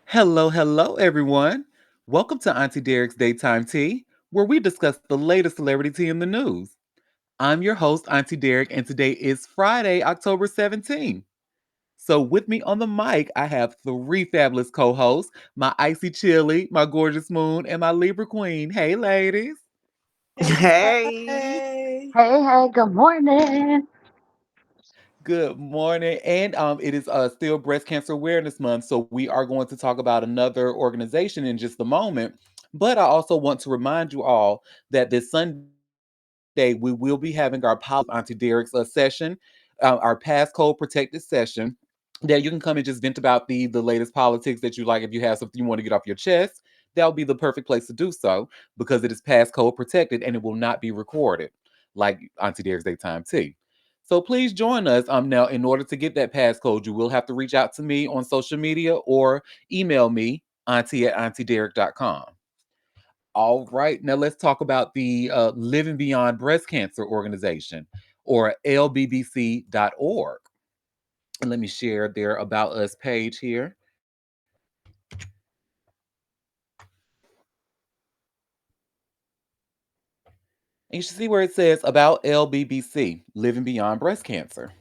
Hello, everyone. Welcome to Auntie Derek's Daytime Tea, where we discuss the latest celebrity tea in the news. I'm your host, Auntie Derek, and today is Friday, October 17th. So, with me on the mic, I have three fabulous co hosts my Icy Chili, my Gorgeous Moon, and my Libra Queen. Hey, ladies. Hey. Hey. Hey, good morning. Good morning. And it is still Breast Cancer Awareness Month. So we are going to talk about another organization in just a moment. But I also want to remind you all that this Sunday we will be having our Politics with Auntie Derek's session, our passcode protected session. That you can come and just vent about the latest politics that you like. If you have something you want to get off your chest, that'll be the perfect place to do so because it is passcode protected and it will not be recorded like Auntie Derek's Daytime Tea. So please join us. Now, in order to get that passcode, you will have to reach out to me on social media or email me, auntie@auntiederek.com. All right, now let's talk about the Living Beyond Breast Cancer Organization, or lbbc.org. And let me share their About Us page here. And you should see where it says About LBBC, Living Beyond Breast Cancer.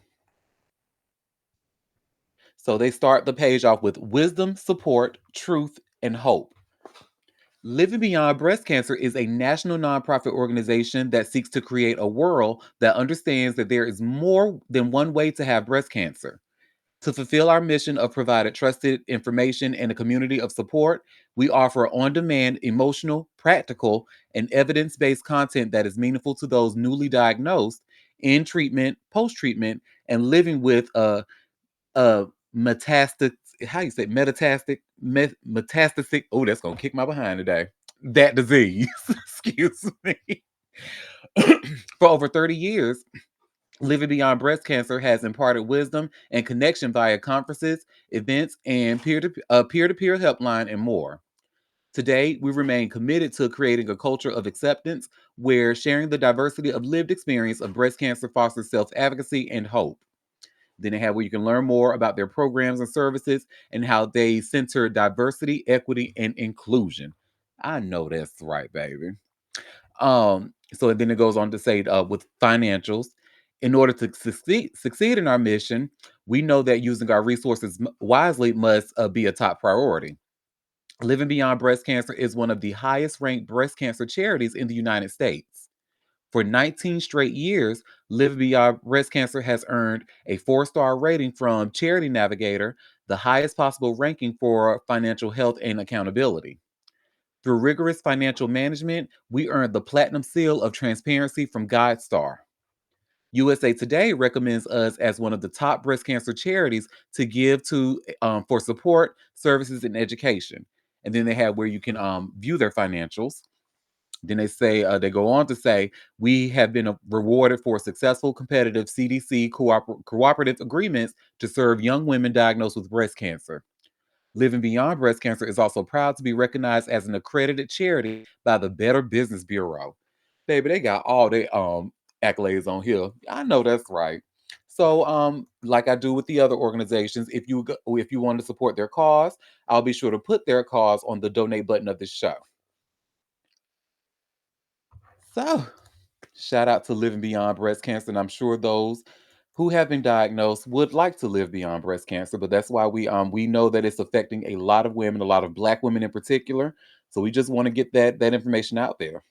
So they start the page off with wisdom, support, truth, and hope. Living Beyond Breast Cancer is a national nonprofit organization that seeks to create a world that understands that there is more than one way to have breast cancer. To fulfill our mission of providing trusted information and a community of support, we offer on demand, emotional, practical, and evidence based content that is meaningful to those newly diagnosed, in treatment, post treatment, and living with a metastatic, how you say, metastatic, oh, that's going to kick my behind today. That disease, excuse me. For over 30 years, Living Beyond Breast Cancer has imparted wisdom and connection via conferences, events, and peer-to-peer helpline and more. Today, we remain committed to creating a culture of acceptance where sharing the diversity of lived experience of breast cancer fosters self-advocacy and hope. Then they have where you can learn more about their programs and services and how they center diversity, equity, and inclusion. I know that's right, baby. So then it goes on to say with financials, in order to succeed in our mission, we know that using our resources wisely must be a top priority. Living Beyond Breast Cancer is one of the highest ranked breast cancer charities in the United States. For 19 straight years, Living Beyond Breast Cancer has earned a 4-star rating from Charity Navigator, the highest possible ranking for financial health and accountability. Through rigorous financial management, we earned the Platinum Seal of Transparency from GuideStar. USA Today recommends us as one of the top breast cancer charities to give to for support, services, and education. And then they have where you can view their financials. Then they go on to say we have been rewarded for successful competitive CDC cooperative agreements to serve young women diagnosed with breast cancer. Living Beyond Breast Cancer is also proud to be recognized as an accredited charity by the Better Business Bureau. Baby, they got all their accolades on here. I know that's right. So, like I do with the other organizations, if you want to support their cause, I'll be sure to put their cause on the donate button of this show. So, shout out to Living Beyond Breast Cancer, and I'm sure those who have been diagnosed would like to live beyond breast cancer, but that's why we know that it's affecting a lot of women, a lot of Black women in particular. So we just want to get that information out there.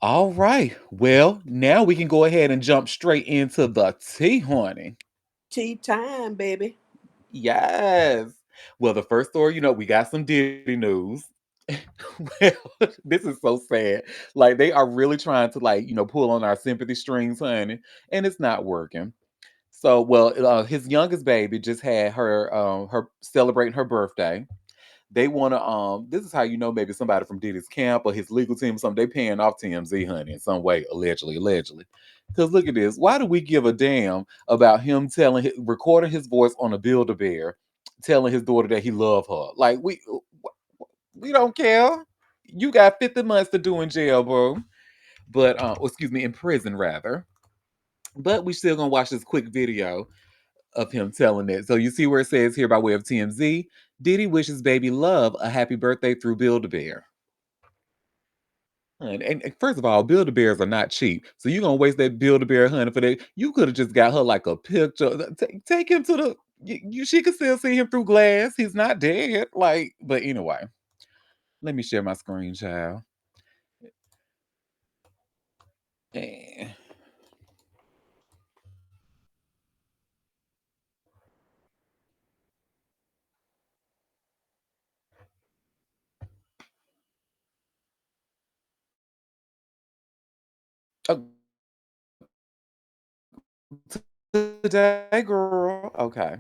All right. Well, now we can go ahead and jump straight into the tea, honey. Tea time, baby. Yes. Well, the first story, we got some Diddy news. Well, this is so sad. Like they are really trying to pull on our sympathy strings, honey, and it's not working. So, well, his youngest baby just had her celebrating her birthday. They want to This is how you know maybe somebody from Diddy's camp or his legal team or something. They paying off TMZ, honey, in some way, allegedly. Because look at this. Why do we give a damn about him recording his voice on a Build a Bear, telling his daughter that he love her? Like we don't care. You got 50 months to do in jail, bro. But excuse me, in prison rather. But we still gonna watch this quick video of him telling it. So you see where it says here by way of TMZ, Diddy wishes baby Love a happy birthday through Build-A-Bear. And first of all, Build-A-Bears are not cheap. So you're gonna waste that Build-A-Bear honey for that. You could have just got her like a picture. Take him to the she could still see him through glass. He's not dead. Like, but anyway. Let me share my screen, child. Eh. Oh, today, girl. Okay.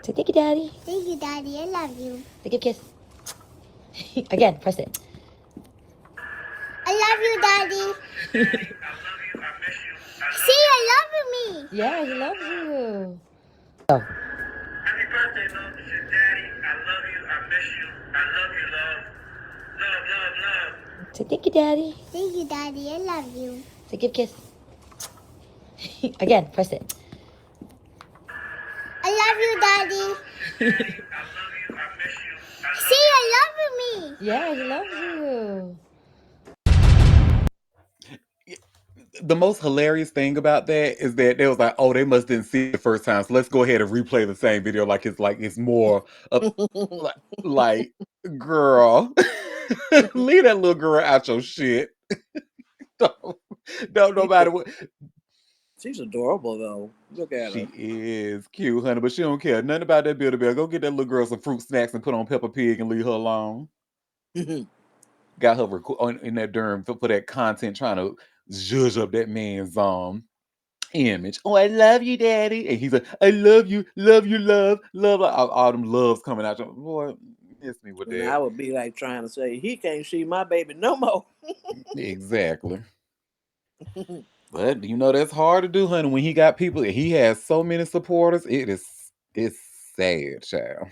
Say thank you, Daddy. Thank you, Daddy. I love you. Say give kiss. Again, press it. I love you, Daddy. See, I love you, me. Yeah, he loves you. Happy birthday, love. This is Daddy. I love you. I miss you. I love you, love. Love, love, love. Say thank you, Daddy. Thank you, Daddy. I love you. Say give kiss. Again, press it. I love you, Daddy. I love you. I miss you. See, I love you, me. Yeah, he loves you. The most hilarious thing about that is that they was like, oh, they must didn't see it the first time, so let's go ahead and replay the same video like it's more of like girl. Leave that little girl out your shit. don't nobody what She's adorable though. Look at she her. is cute, honey, but she don't care nothing about that Build-A-Bear. Go get that little girl some fruit snacks and put on Peppa Pig and leave her alone. Got her in that derm for that content trying to zhuzh up that man's image. Oh, I love you, Daddy. And he's like, I love you, love. All them loves coming out. Boy, miss me with And that. I would be like trying to say, he can't see my baby no more. Exactly. But you know that's hard to do, honey. When he got people, he has so many supporters. It's sad, child.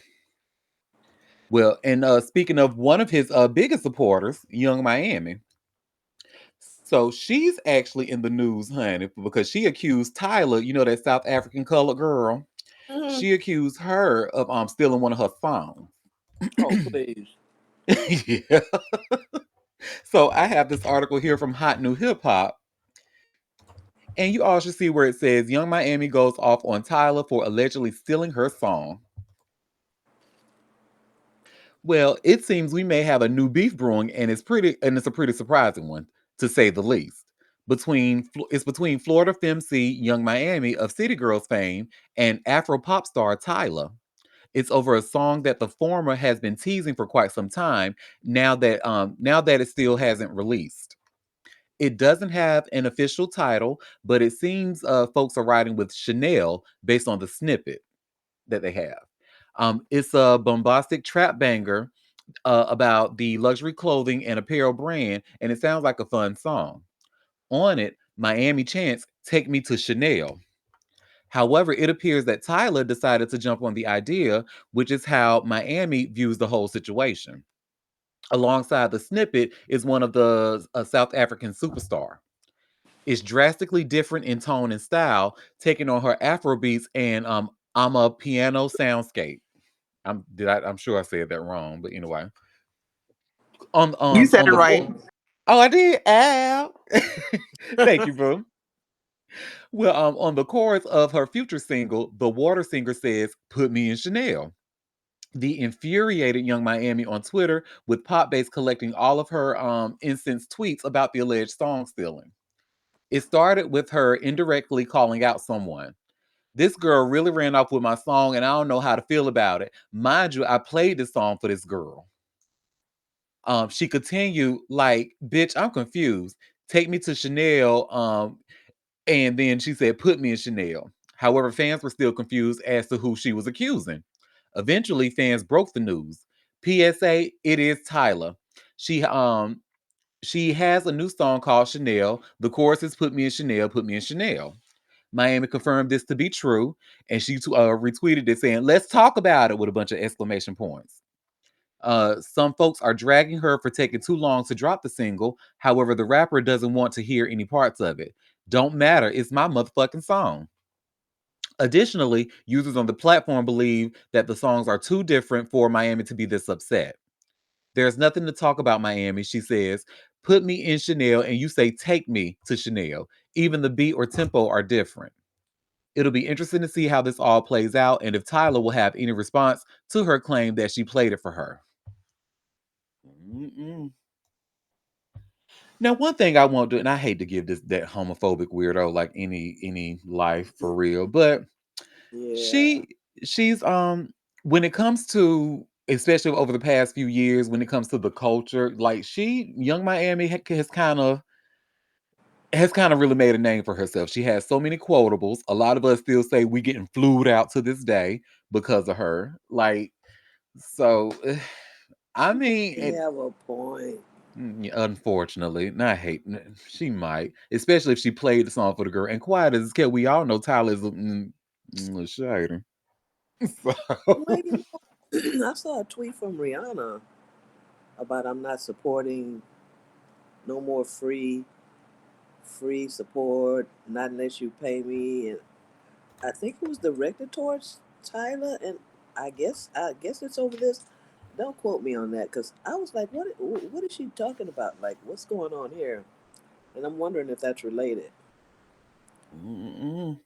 Well, and speaking of one of his biggest supporters, Young Miami. So she's actually in the news, honey, because she accused Tyler, you know, that South African colored girl. She accused her of stealing one of her songs. Oh, please. Yeah. So I have this article here from Hot New Hip Hop. And you all should see where it says Young Miami goes off on Tyler for allegedly stealing her song. Well, it seems we may have a new beef brewing, and it's a pretty surprising one, to say the least. It's between Florida femc Young Miami of City Girls fame and Afro pop star Tyler. It's over a song that the former has been teasing for quite some time. Now that it still hasn't released. It doesn't have an official title, but it seems folks are writing with Chanel based on the snippet that they have. It's a bombastic trap banger about the luxury clothing and apparel brand, and it sounds like a fun song. On it, Miami chants, "Take me to Chanel." However, it appears that Tyler decided to jump on the idea, which is how Miami views the whole situation. Alongside the snippet is one of the South African superstar. It's drastically different in tone and style, taking on her Afro beats and I'm a piano soundscape. I'm sure I said that wrong, but anyway. You said On it the right. Oh, I did. Ow. Thank you, boo. Well, on the chorus of her future single, the Water Singer says, "Put me in Chanel." The infuriated Young Miami on Twitter, with Popbase collecting all of her incensed tweets about the alleged song stealing. It started with her indirectly calling out someone. This girl really ran off with my song, and I don't know how to feel about it. Mind you, I played this song for this girl. She continued, like, bitch, I'm confused. Take me to Chanel. And then she said, put me in Chanel. However, fans were still confused as to who she was accusing. Eventually, fans broke the news. PSA, it is Tyler. She she has a new song called Chanel. The chorus is "Put me in Chanel, put me in Chanel." Miami confirmed this to be true, and she retweeted it saying, "Let's talk about it," with a bunch of exclamation points. Some folks are dragging her for taking too long to drop the single. However, the rapper doesn't want to hear any parts of it. Don't matter. It's my motherfucking song. Additionally, users on the platform believe that the songs are too different for Miami to be this upset. There's nothing to talk about Miami, she says. Put me in Chanel and you say take me to Chanel. Even the beat or tempo are different. It'll be interesting to see how this all plays out and if Tyler will have any response to her claim that she played it for her. Mm-mm. Now, one thing I won't do, and I hate to give that homophobic weirdo like any life for real, but Yeah. she's when it comes to, especially over the past few years, when it comes to the culture, like Young Miami has kind of really made a name for herself. She has so many quotables. A lot of us still say we getting flued out to this day because of her. Like, so I mean, You have a point. unfortunately, and I hate she might, especially if she played the song for the girl. And quiet as kept, we all know Tyler's a shady. So, Well, I saw a tweet from Rihanna about I'm not supporting no more free support, not unless you pay me, and I think it was directed towards Tyler, and I guess it's over this. Don't quote me on that, because I was like, what is she talking about? Like, what's going on here? And I'm wondering if that's related. mm-mm.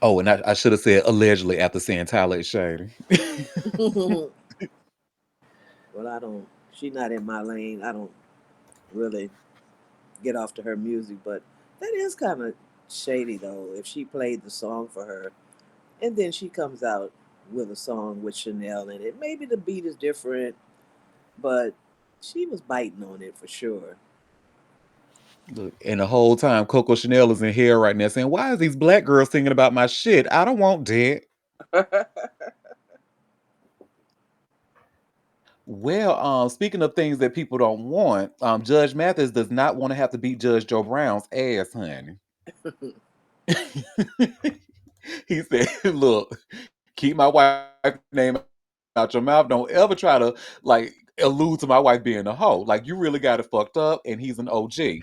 Oh, and I should have said allegedly after saying Tyler is shady. Well, I don't. She's not in my lane. I don't really get off to her music, but that is kind of shady though. If she played the song for her, and then she comes out with a song with Chanel in it, maybe the beat is different, but she was biting on it for sure. Look, and the whole time Coco Chanel is in here right now saying, "Why is these black girls singing about my shit? I don't want that." Well, speaking of things that people don't want, Judge Mathis does not want to have to beat Judge Joe Brown's ass, honey. He said, "Look, keep my wife's name out your mouth. Don't ever try to like allude to my wife being a hoe. Like you really got it fucked up." And he's an OG.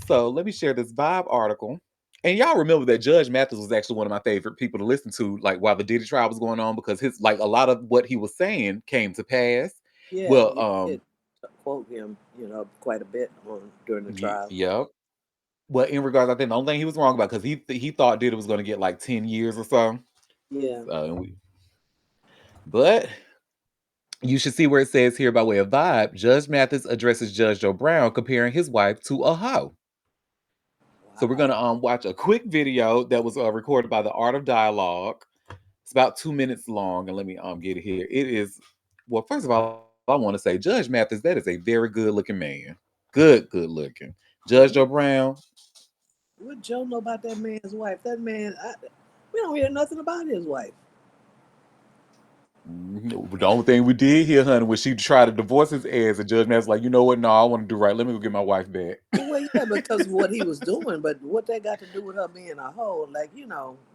So let me share this Vibe article. And y'all remember that Judge Mathis was actually one of my favorite people to listen to, like while the Diddy trial was going on, because his like a lot of what he was saying came to pass. Yeah, Well, you did quote him, quite a bit during the trial. yeah. Well, in regards, I think the only thing he was wrong about because he thought Diddy was going to get like 10 years or so. Yeah. But you should see where it says here by way of vibe. Judge Mathis addresses Judge Joe Brown comparing his wife to a hoe. So we're gonna watch a quick video that was recorded by the Art of Dialogue. It's about 2 minutes long, and let me get it here. It is well. First of all, I want to say Judge Mathis. That is a very good looking man. Good looking. Judge Joe Brown. What Joe know about that man's wife? That man, we don't hear nothing about his wife. The only thing we did here, honey, was she tried to divorce his ass, and Judge Mathis like, you know what? No, I want to do right. Let me go get my wife back. Well, yeah, because of what he was doing, but what that got to do with her being a hoe? Like,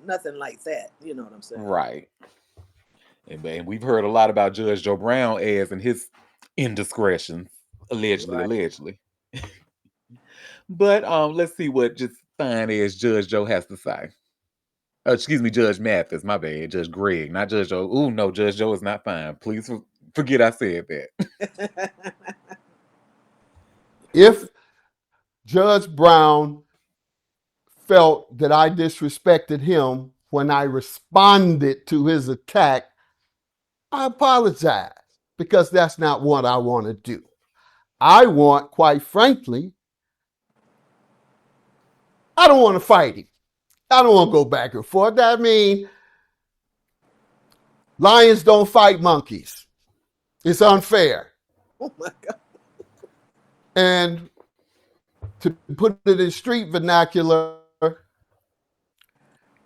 nothing like that. You know what I'm saying? Right. And we've heard a lot about Judge Joe Brown as and his indiscretions, allegedly. But let's see what just fine as Judge Joe has to say. Excuse me, Judge Mathis. My bad, Judge Greg, not Judge Joe. Ooh, no, Judge Joe is not fine. Please forget I said that. If Judge Brown felt that I disrespected him when I responded to his attack, I apologize, because that's not what I want to do. I want, quite frankly, I don't want to fight him. I don't want to go back and forth. I mean, lions don't fight monkeys. It's unfair. Oh my God. And to put it in street vernacular,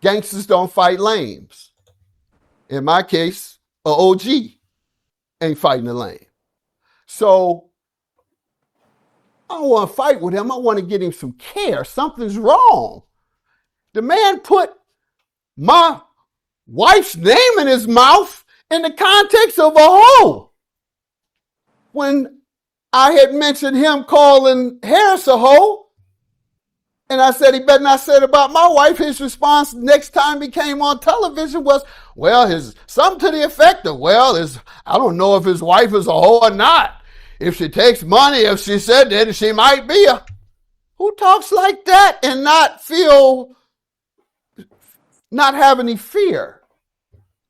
gangsters don't fight lames. In my case, a OG ain't fighting a lame. So I don't want to fight with him. I want to get him some care. Something's wrong. The man put my wife's name in his mouth In the context of a hoe, when I had mentioned him calling Harris a hoe, and I said he better not say it about my wife, his response next time he came on television was, well, his something to the effect of, well, I don't know if his wife is a hoe or not. If she takes money, if she said that, she might be a. Who talks like that and not have any fear?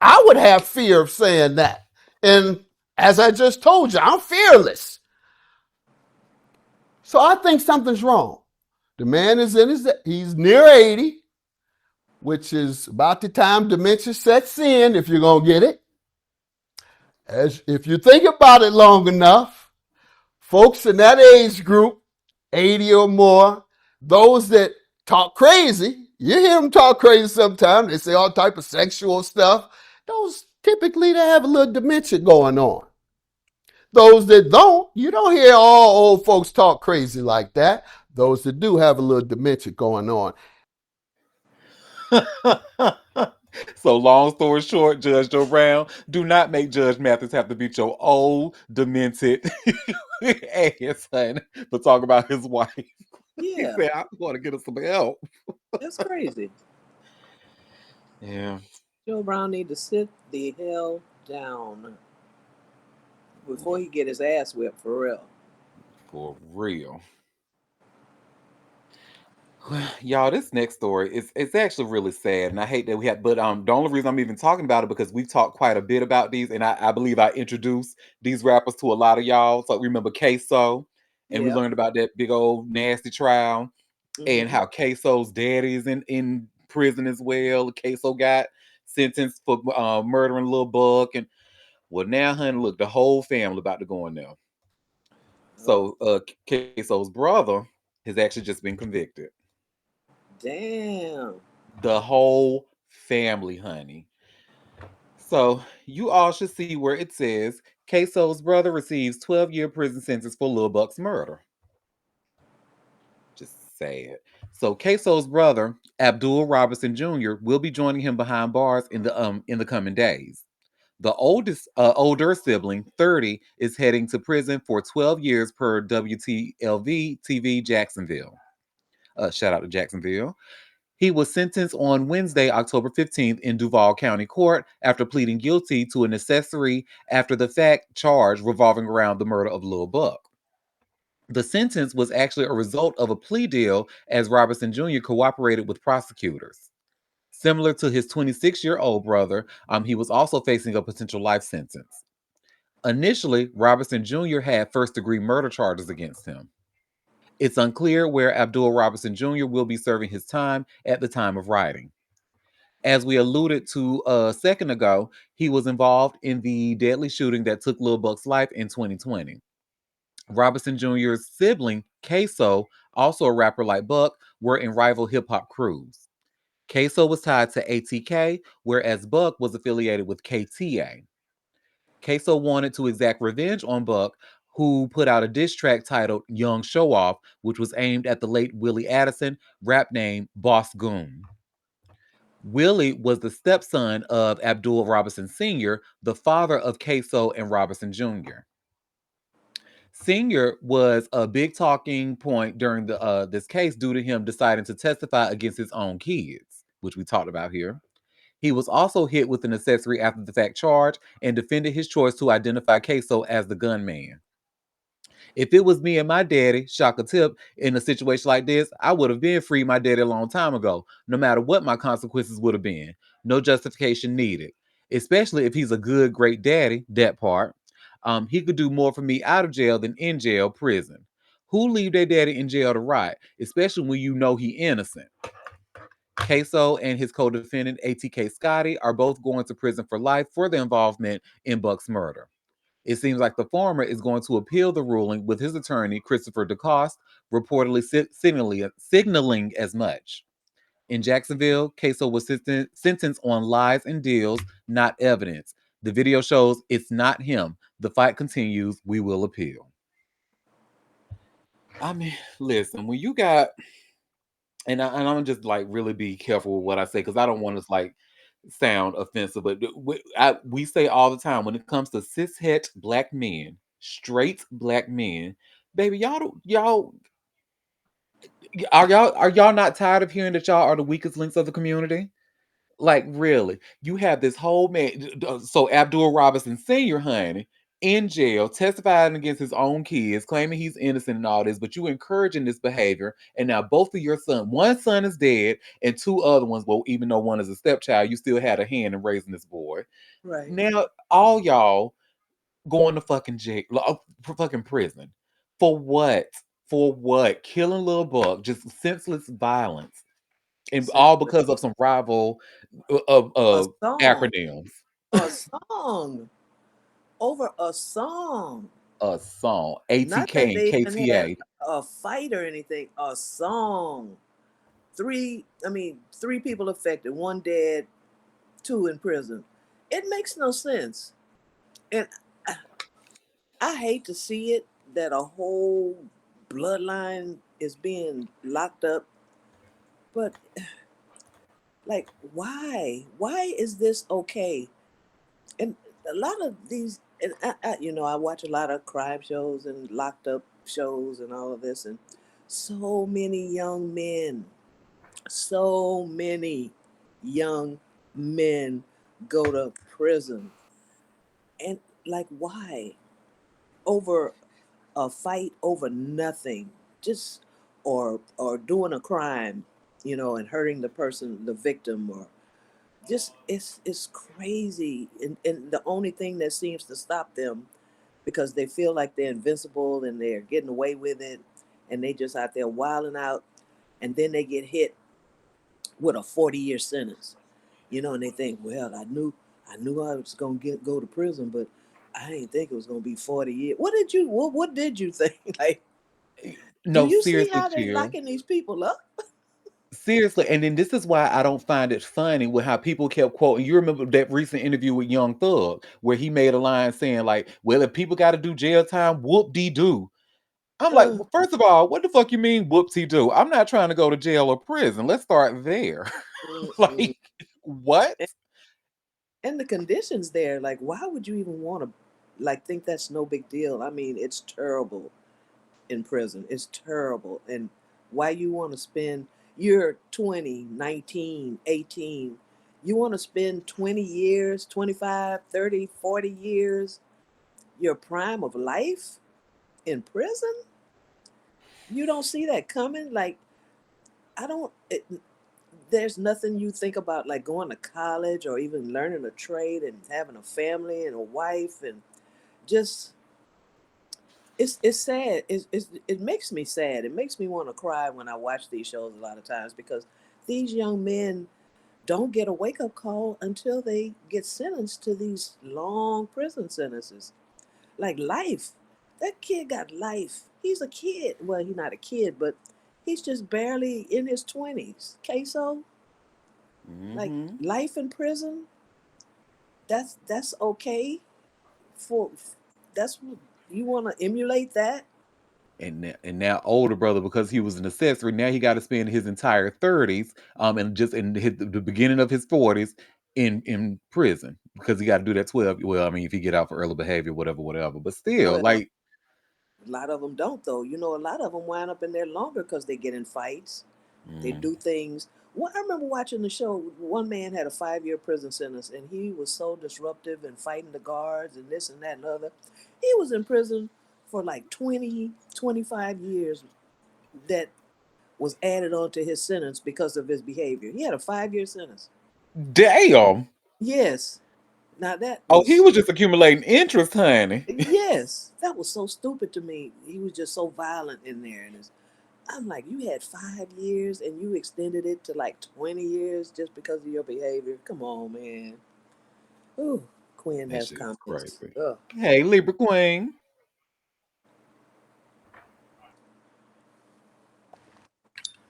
I would have fear of saying that. And as I just told you, I'm fearless. So I think something's wrong. The man he's near 80, which is about the time dementia sets in, if you're going to get it. If you think about it long enough, folks in that age group, 80 or more, those that talk crazy, you hear them talk crazy sometimes. They say all type of sexual stuff. Those typically they have a little dementia going on. Those that don't, you don't hear all old folks talk crazy like that. Those that do have a little dementia going on. So long story short, Judge Joe Brown, do not make Judge Mathis have to beat your old, demented ass, son, for talking about his wife. He Yeah, said, I'm going to get us some help. that's crazy. Yeah. Joe Brown need to sit the hell down before he get his ass whipped for real. For real. Y'all, this next story is it's actually really sad, and I hate that we had. But the only reason I'm even talking about it because we've talked quite a bit about these, and I believe I introduced these rappers to a lot of y'all. So remember Queso, and we Yeah. learned about that big old nasty trial, and Mm-hmm. how Queso's daddy is in prison as well. Queso got sentenced for murdering Lil Buck, and well now, honey, look, the whole family about to go in there. Oh, So Queso's brother has actually just been convicted. damn. The whole family, honey. So you all should see where it says Queso's brother receives 12-year prison sentence for Lil Buck's murder. Just sad. So Queso's brother, Abdul Robinson Jr., will be joining him behind bars in the coming days. The older sibling, 30, is heading to prison for 12 years per WTLV TV Jacksonville. Shout out to Jacksonville. He was sentenced on Wednesday, October 15th, in Duval County Court after pleading guilty to an accessory after the fact charge revolving around the murder of Lil Buck. The sentence was actually a result of a plea deal as Robinson Jr. cooperated with prosecutors. Similar to his 26-year-old brother, he was also facing a potential life sentence. Initially, Robinson Jr. had first-degree murder charges against him. It's unclear where Abdul Robinson Jr. will be serving his time at the time of writing. As we alluded to a second ago, he was involved in the deadly shooting that took Lil Buck's life in 2020. Robinson Jr.'s sibling, Queso, also a rapper like Buck, were in rival hip hop crews. Queso was tied to ATK, whereas Buck was affiliated with KTA. Queso wanted to exact revenge on Buck, who put out a diss track titled Young Show Off, which was aimed at the late Willie Addison, rap name Boss Goon. Willie was the stepson of Abdul Robinson Sr., the father of Queso and Robinson Jr. Sr. was a big talking point during this case due to him deciding to testify against his own kids, which we talked about here. He was also hit with an accessory after the fact charge and defended his choice to identify Queso as the gunman. If it was me and my daddy, Shaka Tip, in a situation like this, I would have been freed my daddy a long time ago, no matter what my consequences would have been. No justification needed. Especially if he's a good, great daddy, that part. He could do more for me out of jail than in jail, prison. Who leave their daddy in jail to rot, especially when you know he innocent? Queso and his co-defendant ATK Scotty are both going to prison for life for their involvement in Buck's murder. It seems like the former is going to appeal the ruling with his attorney, Christopher DeCoste, reportedly signaling as much. In Jacksonville, Queso was sentenced on lies and deals, not evidence. The video shows it's not him. The fight continues. We will appeal. I mean, listen, when you got, and I'm just like really be careful with what I say because I don't want to like sound offensive, but we say all the time when it comes to cishet black men, straight black men, baby, y'all are y'all not tired of hearing that y'all are the weakest links of the community? Like, really, you have this whole man. So Abdul Robinson Sr., honey, in jail, testifying against his own kids, claiming he's innocent and all this, but you encouraging this behavior. And now both of your sons, one son is dead, and two other ones, well, even though one is a stepchild, you still had a hand in raising this boy. Right. Now all y'all going to fucking jail, fucking prison. For what? For what? Killing little buck, just senseless violence, and all Simply because of some rival a of song. acronyms. A song. Over a song. A song. Not ATK that and they even had KTA. a fight or anything. A song. Three people affected, one dead, two in prison. It makes no sense. And I hate to see it that a whole bloodline is being locked up, but like, why? Why is this okay? And a lot of these, and I watch a lot of crime shows and locked up shows and all of this, and so many young men, so many young men go to prison, and like, why? Over a fight over nothing, just or doing a crime, and hurting the person, the victim, or just it's crazy. And the only thing that seems to stop them, because they feel like they're invincible and they're getting away with it, and they just out there wilding out, and then they get hit with a 40-year sentence, and they think, well, I knew I was gonna go to prison, but I didn't think it was gonna be 40 years. What did you think? Like, do No, you see seriously, how they chill. locking these people up? Seriously, and then this is why I don't find it funny with how people kept quoting. You remember that recent interview with Young Thug, where he made a line saying, like, well, if people got to do jail time, whoop de doo. I'm like, Uh, well, first of all, what the fuck you mean whoop de doo? I'm not trying to go to jail or prison. Let's start there. mm-mm. Like, what? and, and the conditions there, like, why would you even want to, like, think that's no big deal? I mean, it's terrible in prison. It's terrible. And why you want to spend, you're 20, 19, 18, you want to spend 20 years, 25, 30, 40 years, your prime of life in prison? You don't see that coming? Like, I don't, there's nothing you think about like going to college or even learning a trade and having a family and a wife, and just it's sad. It makes me sad. It makes me want to cry when I watch these shows a lot of times, because these young men don't get a wake up call until they get sentenced to these long prison sentences. Like, life. That kid got life. He's a kid. Well, he's not a kid, but he's just barely in his 20s. Queso, like, Hmm. life in prison, that's okay for that's you want to emulate that? And now older brother, because he was an accessory, now he got to spend his entire 30s, and just in the beginning of his 40s in prison, because he got to do that 12. Well, I mean, if he get out for early behavior, whatever, whatever. But still, Well, like, a lot of them don't, though. A lot of them wind up in there longer because they get in fights. They mm, do things. Well, I remember watching the show. One man had a 5-year prison sentence, and he was so disruptive and fighting the guards and this and that and other. He was in prison for like 20, 25 years. That was added on to his sentence because of his behavior. He had a 5-year sentence. damn. Yes. Now that Oh, he was, was just accumulating interest, honey. yes, that was so stupid to me. He was just so violent in there. And I'm like, you had 5 years and you extended it to like 20 years just because of your behavior. Come on, man. Ooh, Quinn That has shit is comments. crazy. Ugh. Hey, Libra Queen.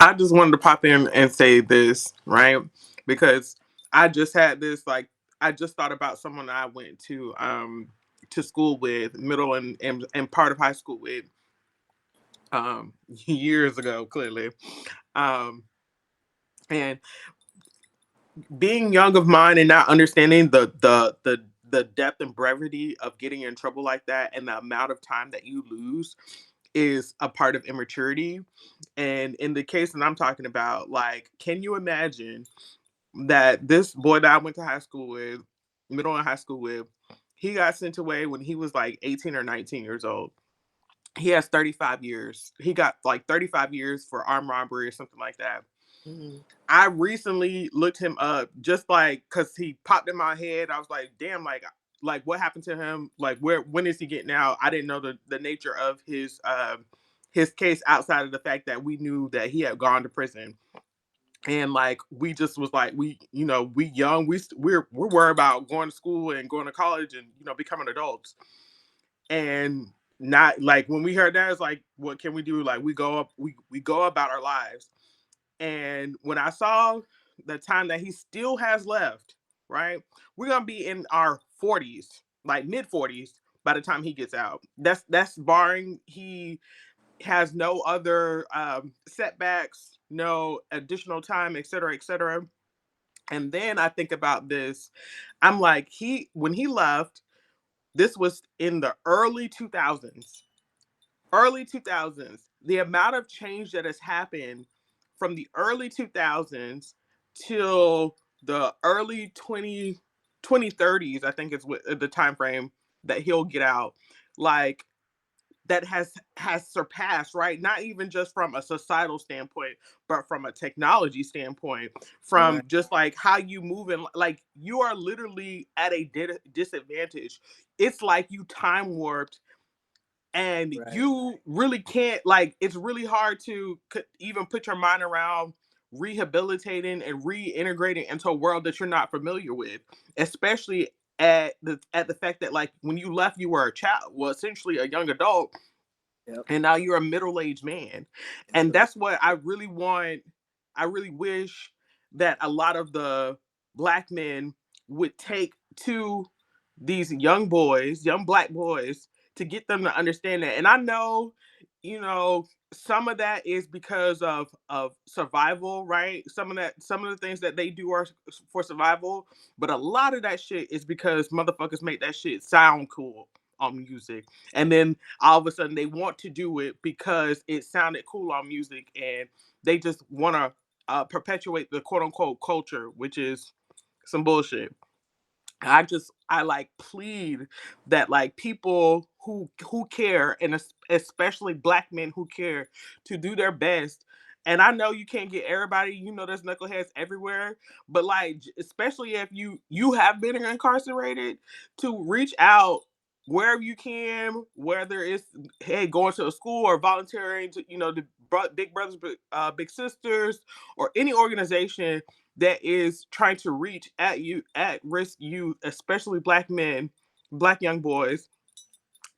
I just wanted to pop in and say this, right? Because I just had this like I just thought about someone I went to school with, middle and part of high school with years ago, clearly. Um and being young of mind and not understanding the depth and brevity of getting in trouble like that and the amount of time that you lose is a part of immaturity. And in the case that I'm talking about, like, can you imagine that this boy that I went to high school with, middle and high school with, he got sent away when he was like 18 or 19 years old. He has 35 years. He got like 35 years for armed robbery or something like that. Mhm. I recently looked him up just like because he popped in my head. I was like, damn, like what happened to him? Like when is he getting out? I didn't know the nature of his case outside of the fact that we knew that he had gone to prison. And like we just was like we young we're worried about going to school and going to college and becoming adults. And not like when we heard that, it's like, what can we do? Like we go about our lives. And when I saw the time that he still has left, right, we're gonna be in our 40s, like mid 40s, by the time he gets out. That's barring he has no other setbacks, no additional time, et cetera, et cetera. And then I think about this. I'm like, when he left, this was in the early 2000s. The amount of change that has happened from the early 2000s till the early 2030s, I think is what the time frame that he'll get out. Like, that has surpassed, right? Not even just from a societal standpoint, but from a technology standpoint, Right. from just like how you move, and like you are literally at a disadvantage. It's like you time warped, and Right. you really can't, like, it's really hard to even put your mind around rehabilitating and reintegrating into a world that you're not familiar with, especially at the fact that, like, when you left, you were a child, well, essentially a young adult, Yep. and now you're a middle-aged man. And Absolutely. that's what I really want. I really wish that a lot of the black men would take to these young black boys, to get them to understand that. And I know, some of that is because of survival, right? Some of the things that they do are for survival, but a lot of that shit is because motherfuckers make that shit sound cool on music. And then all of a sudden they want to do it because it sounded cool on music, and they just want to perpetuate the quote unquote culture, which is some bullshit. I like plead that, like, people who care, and especially black men who care, to do their best. And I know you can't get everybody, there's knuckleheads everywhere, but like, especially if you have been incarcerated, to reach out wherever you can, whether it's, hey, going to a school or volunteering to, the big brothers, big sisters, or any organization that is trying to reach at risk youth, especially black men, black young boys,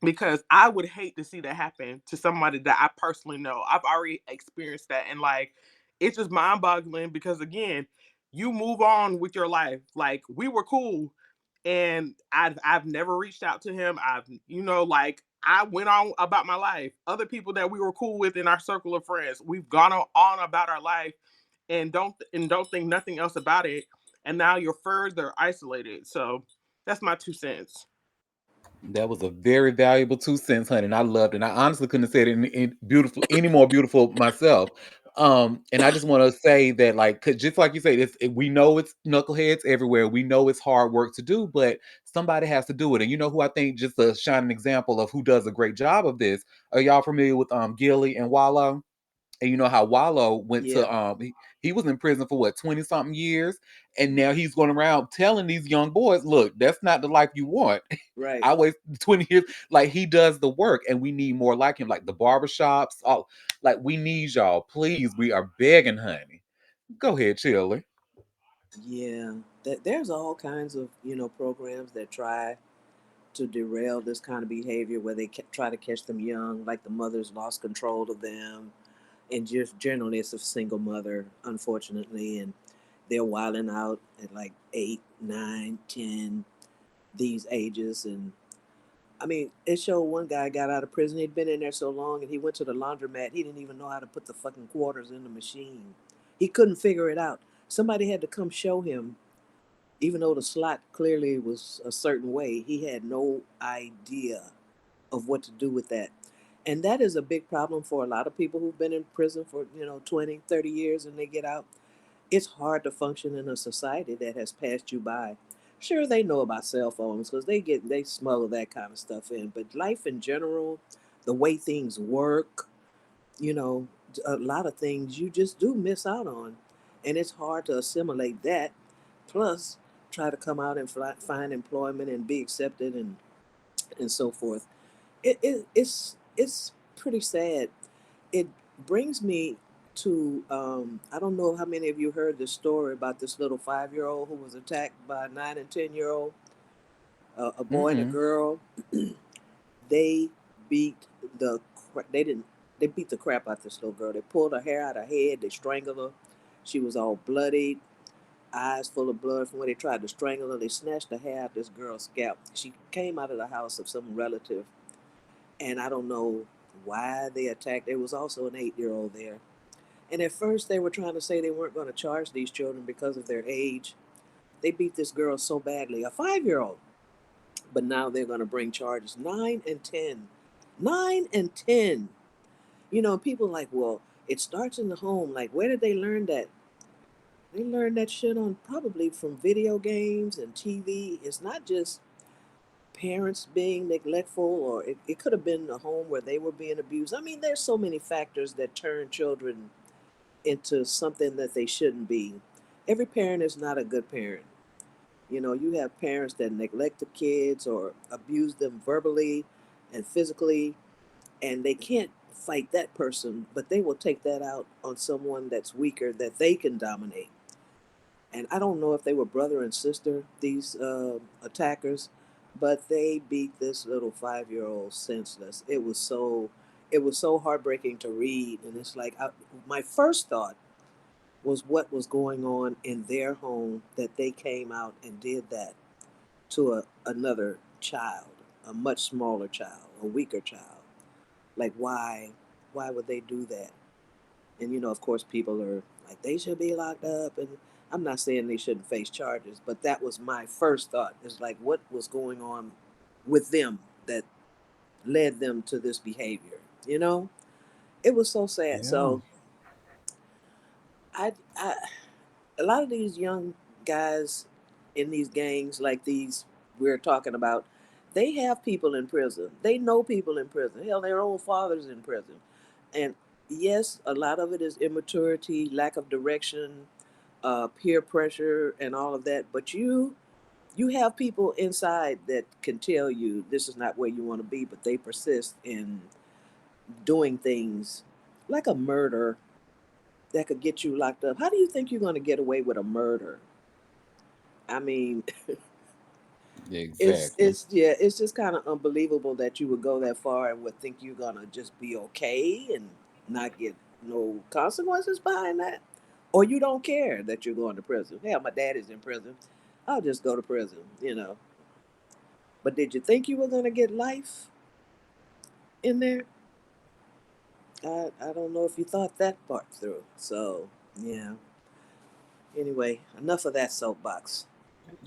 because I would hate to see that happen to somebody that I personally know. I've already experienced that, and like, it's just mind-boggling because, again, you move on with your life. Like, we were cool, and I've never reached out to him. I've like, I went on about my life. Other people that we were cool with in our circle of friends, we've gone on about our life, and don't think nothing else about it. And now you're further isolated. So that's my 2 cents. That was a very valuable 2 cents, honey, and I loved it. And I honestly couldn't have said it beautiful, any more beautiful myself. And I just want to say that, like, 'cause just like you said, we know it's knuckleheads everywhere. We know it's hard work to do, but somebody has to do it. And you know who I think just a shining example of who does a great job of this? Are y'all familiar with Gilly and Wallow? And you know how Wallow went Yeah. to he was in prison for what, 20 something years, and now he's going around telling these young boys, look, that's not the life you want. Right. I wait 20 years. Like, he does the work, and we need more like him, like the barbershops. All, like, we need y'all. Please, we are begging, honey. Go ahead, Chili. Yeah. There's all kinds of programs that try to derail this kind of behavior, where they try to catch them young, like the mothers lost control of them, and just generally it's a single mother, unfortunately, and they're wilding out at like 8, 9, 10, these ages. And I mean, it showed one guy got out of prison. He'd been in there so long, and he went to the laundromat. He didn't even know how to put the fucking quarters in the machine. He couldn't figure it out. Somebody had to come show him, even though the slot clearly was a certain way, he had no idea of what to do with that. And that is a big problem for a lot of people who've been in prison for, 20, 30 years and they get out. It's hard to function in a society that has passed you by. Sure, they know about cell phones because they smuggle that kind of stuff in, but life in general, the way things work, you know, a lot of things you just do miss out on, and it's hard to assimilate that. Plus, try to come out and find employment and be accepted and so forth. It's pretty sad. It brings me to I don't know how many of you heard this story about this little 5-year old who was attacked by a 9 and 10 year old, a boy and a Mm-mm. girl. They beat they didn't they beat the crap out this little girl. They pulled her hair out of her head. They strangled her. She was all bloodied, eyes full of blood from where they tried to strangle her. They snatched the hair out of this girl's scalp. She came out of the house of some relative, and I don't know why they attacked. There was also an 8-year old there. And at first, they were trying to say they weren't going to charge these children because of their age. They beat this girl so badly, a 5-year old. But now they're going to bring charges 9 and 10. 9 and 10. People are like, well, it starts in the home. Like, where did they learn that? They learned that shit on probably from video games and TV. It's not just parents being neglectful, or it could have been a home where they were being abused. I mean, there's so many factors that turn children into something that they shouldn't be. Every parent is not a good parent. You have parents that neglect the kids or abuse them verbally and physically, and they can't fight that person, but they will take that out on someone that's weaker that they can dominate. And I don't know if they were brother and sister, these attackers, but they beat this little 5-year old senseless. It was so heartbreaking to read, and it's like my first thought was what was going on in their home that they came out and did that to another child, a much smaller child, a weaker child. Like, why would they do that? And of course, people are like, they should be locked up. And I'm not saying they shouldn't face charges, but that was my first thought. It's like, what was going on with them that led them to this behavior? You know, it was so sad. Yeah. So I a lot of these young guys in these gangs, like these we're talking about, they have people in prison. They know people in prison. Hell, their own father's in prison. And yes, a lot of it is immaturity, lack of direction, peer pressure, and all of that. But you have people inside that can tell you this is not where you want to be, but they persist in doing things like a murder that could get you locked up. How do you think you're going to get away with a murder? I mean, it's Exactly. it's yeah, it's just kind of unbelievable that you would go that far and would think you're gonna just be okay and not get no consequences behind that, or you don't care that you're going to prison. Hell, my dad is in prison. I'll just go to prison. But did you think you were gonna get life in there? I don't know if you thought that part through. So yeah. Anyway, enough of that soapbox.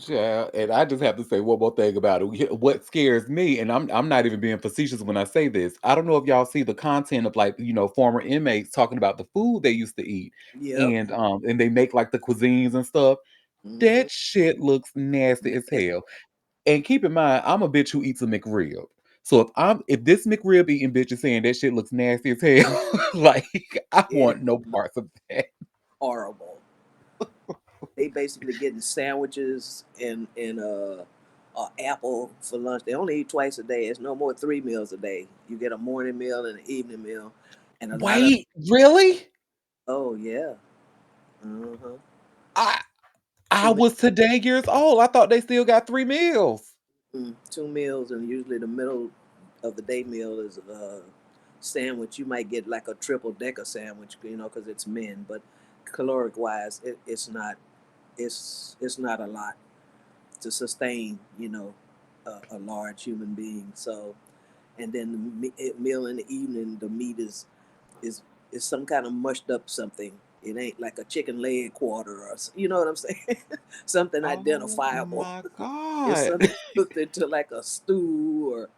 Yeah, and I just have to say one more thing about it. What scares me, and I'm not even being facetious when I say this. I don't know if y'all see the content of, like, former inmates talking about the food they used to eat, Yep. and they make like the cuisines and stuff. Hmm. That shit looks nasty as hell. And keep in mind, I'm a bitch who eats a McRib. So if this McRib eating bitch is saying that shit looks nasty as hell, like, I It want no parts of that. horrible. They basically getting sandwiches and a apple for lunch. They only eat twice a day. It's no more 3 meals a day. You get a morning meal and an evening meal, and a lot of Wait, really? oh yeah, uh-huh. I two I me- was today years old. I thought they still got 3 meals. 2 meals, and usually the middle of the day meal is a sandwich. You might get like a triple decker sandwich, because it's men, but caloric wise, it's not a lot to sustain, a large human being. So, and then the meal in the evening, the meat is is some kind of mushed up something. It ain't like a chicken leg quarter or you know what I'm saying? Something Oh identifiable. my It's God. something cooked into like a stew or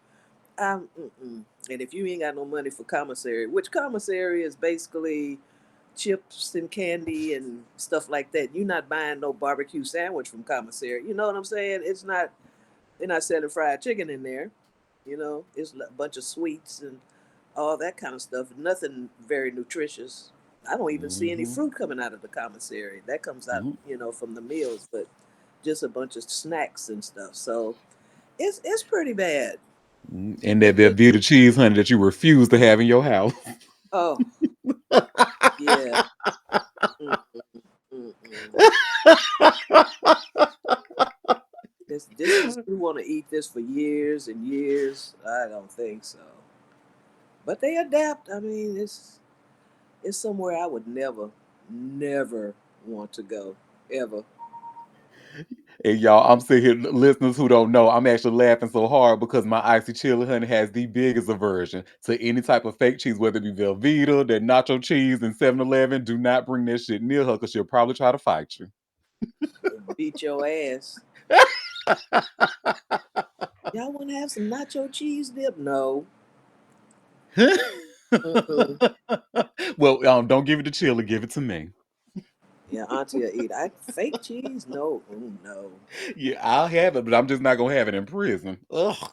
and if you ain't got no money for commissary, which commissary is basically chips and candy and stuff like that, you're not buying no barbecue sandwich from commissary. You know what I'm saying? It's not. They're not selling fried chicken in there. You know, it's a bunch of sweets and all that kind of stuff. Nothing very nutritious. I don't even see any Hmm. fruit coming out of the commissary. That comes out, from the meals, but just a bunch of snacks and stuff. So it's pretty bad. And It's that just Velveeta cheese, honey, that you refuse to have in your house. oh yeah. Mm-mm, mm-mm. This is you want to eat this for years and years. I don't think so. But they adapt. I mean, it's somewhere I would never want to go ever. And y'all, I'm sitting here, listeners who don't know, I'm actually laughing so hard because my icy chili honey has the biggest aversion to any type of fake cheese, whether it be Velveeta, that nacho cheese in 7-Eleven. Do not bring that shit near her because she'll probably try to fight you. Beat your ass. Y'all want to have some nacho cheese dip? No. Mm-mm. Well, don't give it to chili, give it to me. Yeah, Auntie will eat. Fake cheese? No. No. Yeah, I'll have it, but I'm just not gonna have it in prison. Ugh.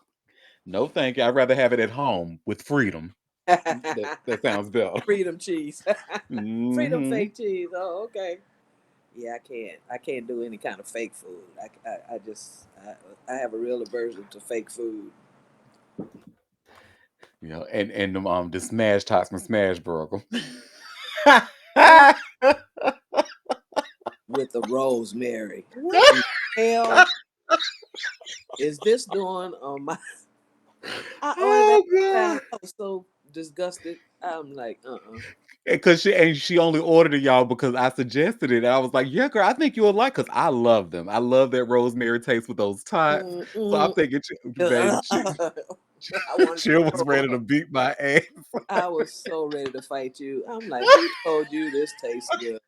No, thank you. I'd rather have it at home with freedom. That sounds better. Freedom cheese. Freedom Hmm. fake cheese. Oh, okay. Yeah, I can't. I can't do any kind of fake food. I just I have a real aversion to fake food You know, and the smash tots from Smash Burger. with the rosemary. What in the hell is this doing on my? I ordered that Oh God! time. I was so disgusted. I'm like, Because she only ordered it, y'all, because I suggested it, and I was like, "Yeah, girl, I think you'll like." Because I love them. I love that rosemary taste with those tots. So I'm mm-mm. thinking, baby, I wanted to Chill was throw ready to up. beat my ass. I was so ready to fight you. I'm like, who told you this tastes good?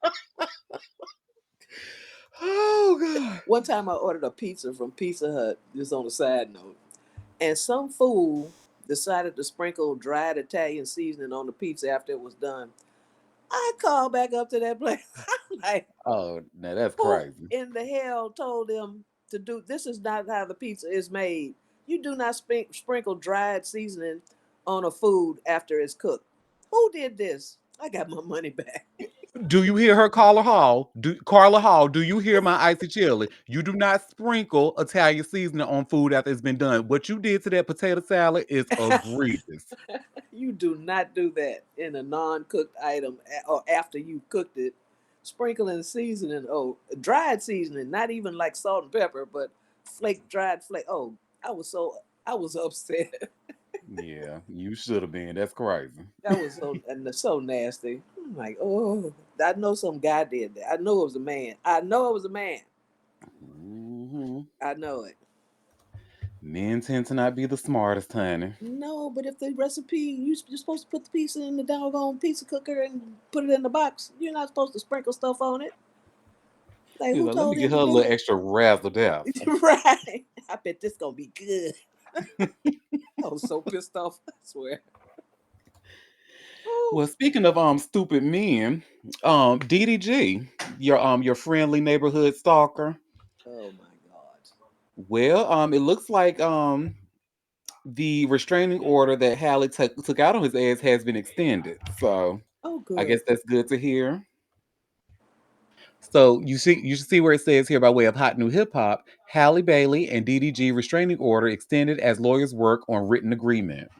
Oh God! One time I ordered a pizza from Pizza Hut, just on a side note, and some fool decided to sprinkle dried Italian seasoning on the pizza after it was done. I called back up to that place. I'm like, Oh, now that's who crazy. in the hell told them to do this? Is not how the pizza is made. You do not sprinkle dried seasoning on a food after it's cooked. Who did this? I got my money back. Do you hear her, Carla Hall? Carla Hall, do you hear my icy chili? You do not sprinkle Italian seasoning on food after it's been done. What you did to that potato salad is egregious. You do not do that in a non-cooked item or after you cooked it. Sprinkling seasoning, oh, dried seasoning, not even like salt and pepper, but dried flake. Oh, I was upset. Yeah, you should have been. That's crazy. That was so nasty. I'm like, oh, I know some guy did that. I know it was a man. I know it was a man. Hmm. I know it. Men tend to not be the smartest, honey. No, but if the recipe you're supposed to put the pizza in the doggone pizza cooker and put it in the box. You're not supposed to sprinkle stuff on it. Like He's who like, let me told get him her to a do little extra razzle dazzle. it? Right. I bet this gonna be good. I was so pissed off. I swear. Oh, Well, speaking of stupid men, DDG, your friendly neighborhood stalker. oh my God. Well, it looks like the restraining order that Hallie took out on his ass has been extended. So Oh, I good. guess that's good to hear. So you see where it says here by way of hot new hip hop, Halle Bailey and DDG restraining order extended as lawyers work on written agreement.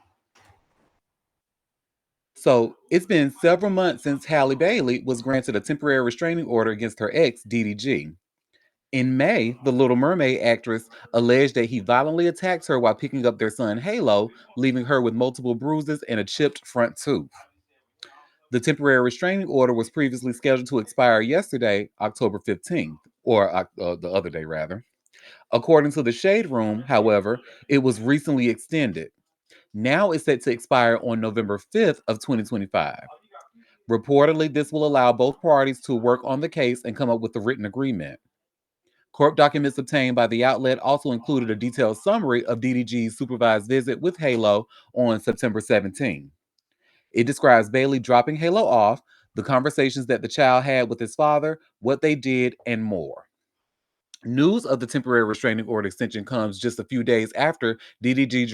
So it's been several months since Halle Bailey was granted a temporary restraining order against her ex, DDG. In May, the Little Mermaid actress alleged that he violently attacked her while picking up their son Halo, leaving her with multiple bruises and a chipped front tooth. The temporary restraining order was previously scheduled to expire yesterday, October 15th, or the other day rather. According to the Shade Room, however, it was recently extended. Now it's set to expire on November 5th of 2025. Reportedly, this will allow both parties to work on the case and come up with a written agreement. Court documents obtained by the outlet also included a detailed summary of DDG's supervised visit with Halo on September 17. It describes Bailey dropping Halo off, the conversations that the child had with his father, what they did, and more. News of the temporary restraining order extension comes just a few days after DDG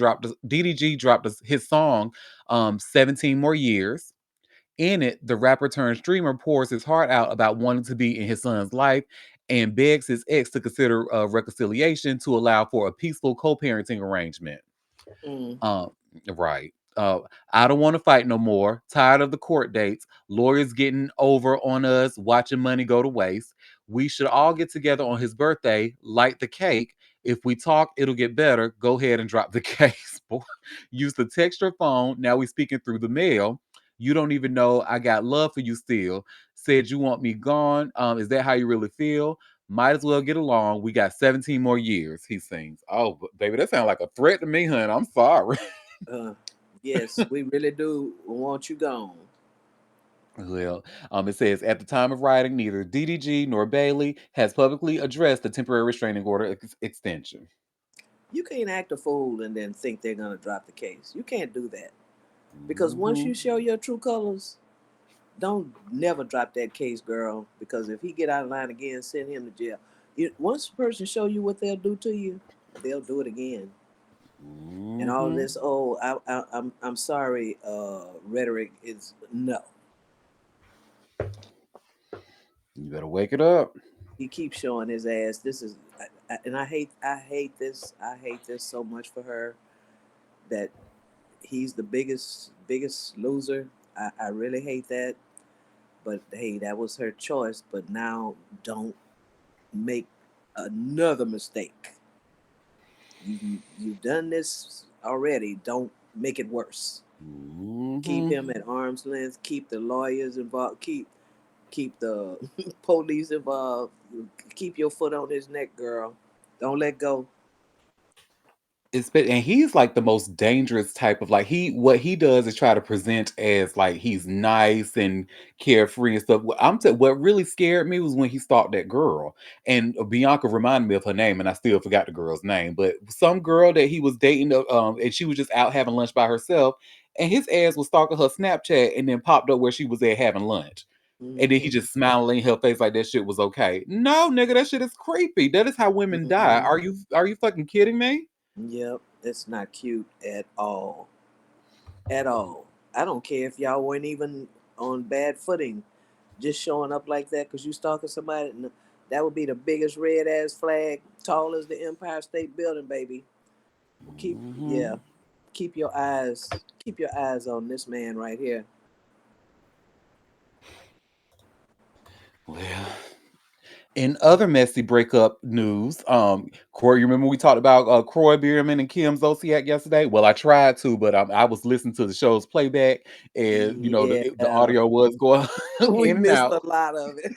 dropped his song, 17 More Years. In it, the rapper turned streamer pours his heart out about wanting to be in his son's life and begs his ex to consider reconciliation to allow for a peaceful co-parenting arrangement. Mm. Um, right. I don't want to fight no more. Tired of the court dates. Lawyers getting over on us, watching money go to waste. We should all get together on his birthday, light the cake. If we talk, it'll get better. Go ahead and drop the case. Boy. Use the text or phone. Now we speaking through the mail. You don't even know I got love for you still. Said you want me gone. Is that how you really feel? Might as well get along. We got 17 more years, he sings. Oh, baby, that sounds like a threat to me, hun. I'm sorry. Uh, yes, we really do want you gone. Well, it says at the time of writing, neither DDG nor Bailey has publicly addressed the temporary restraining order extension. You can't act a fool and then think they're gonna drop the case. You can't do that because once Mhm. you show your true colors, don't never drop that case, girl. Because if he get out of line again, send him to jail. Once a person show you what they'll do to you, they'll do it again. And all Mhm. this, oh, I'm sorry, rhetoric is no. You better wake it up. He keeps showing his ass. This is, and I hate this. I hate this so much for her that he's the biggest loser. I really hate that. But hey, that was her choice. But now don't make another mistake. You've done this already. Don't make it worse. Keep Mhm. him at arm's length. Keep the lawyers involved. Keep the police involved. Keep your foot on his neck, girl. Don't let go. And he's like the most dangerous type of, like, what he does is try to present as like he's nice and carefree and stuff. What really scared me was when he stalked that girl, and Bianca reminded me of her name, and I still forgot the girl's name, but some girl that he was dating, and she was just out having lunch by herself, and his ass was stalking her Snapchat, and then popped up where she was there having lunch. And then he Hmm. just smiling in her face like that shit was okay. No, nigga, that shit is creepy. That is how women die. Hmm. Are you fucking kidding me? Yep, it's not cute at all. At all. I don't care if y'all weren't even on bad footing, just showing up like that because you stalking somebody. That would be the biggest red ass flag, tall as the Empire State Building, baby. Keep yeah, Mhm. keep your eyes on this man right here. Well, in other messy breakup news, Corey, you remember we talked about Croy Bierman and Kim Zolciak yesterday? Well, I tried to, but I was listening to the show's playback, and Yeah, the audio was going we in and missed out. a lot of it.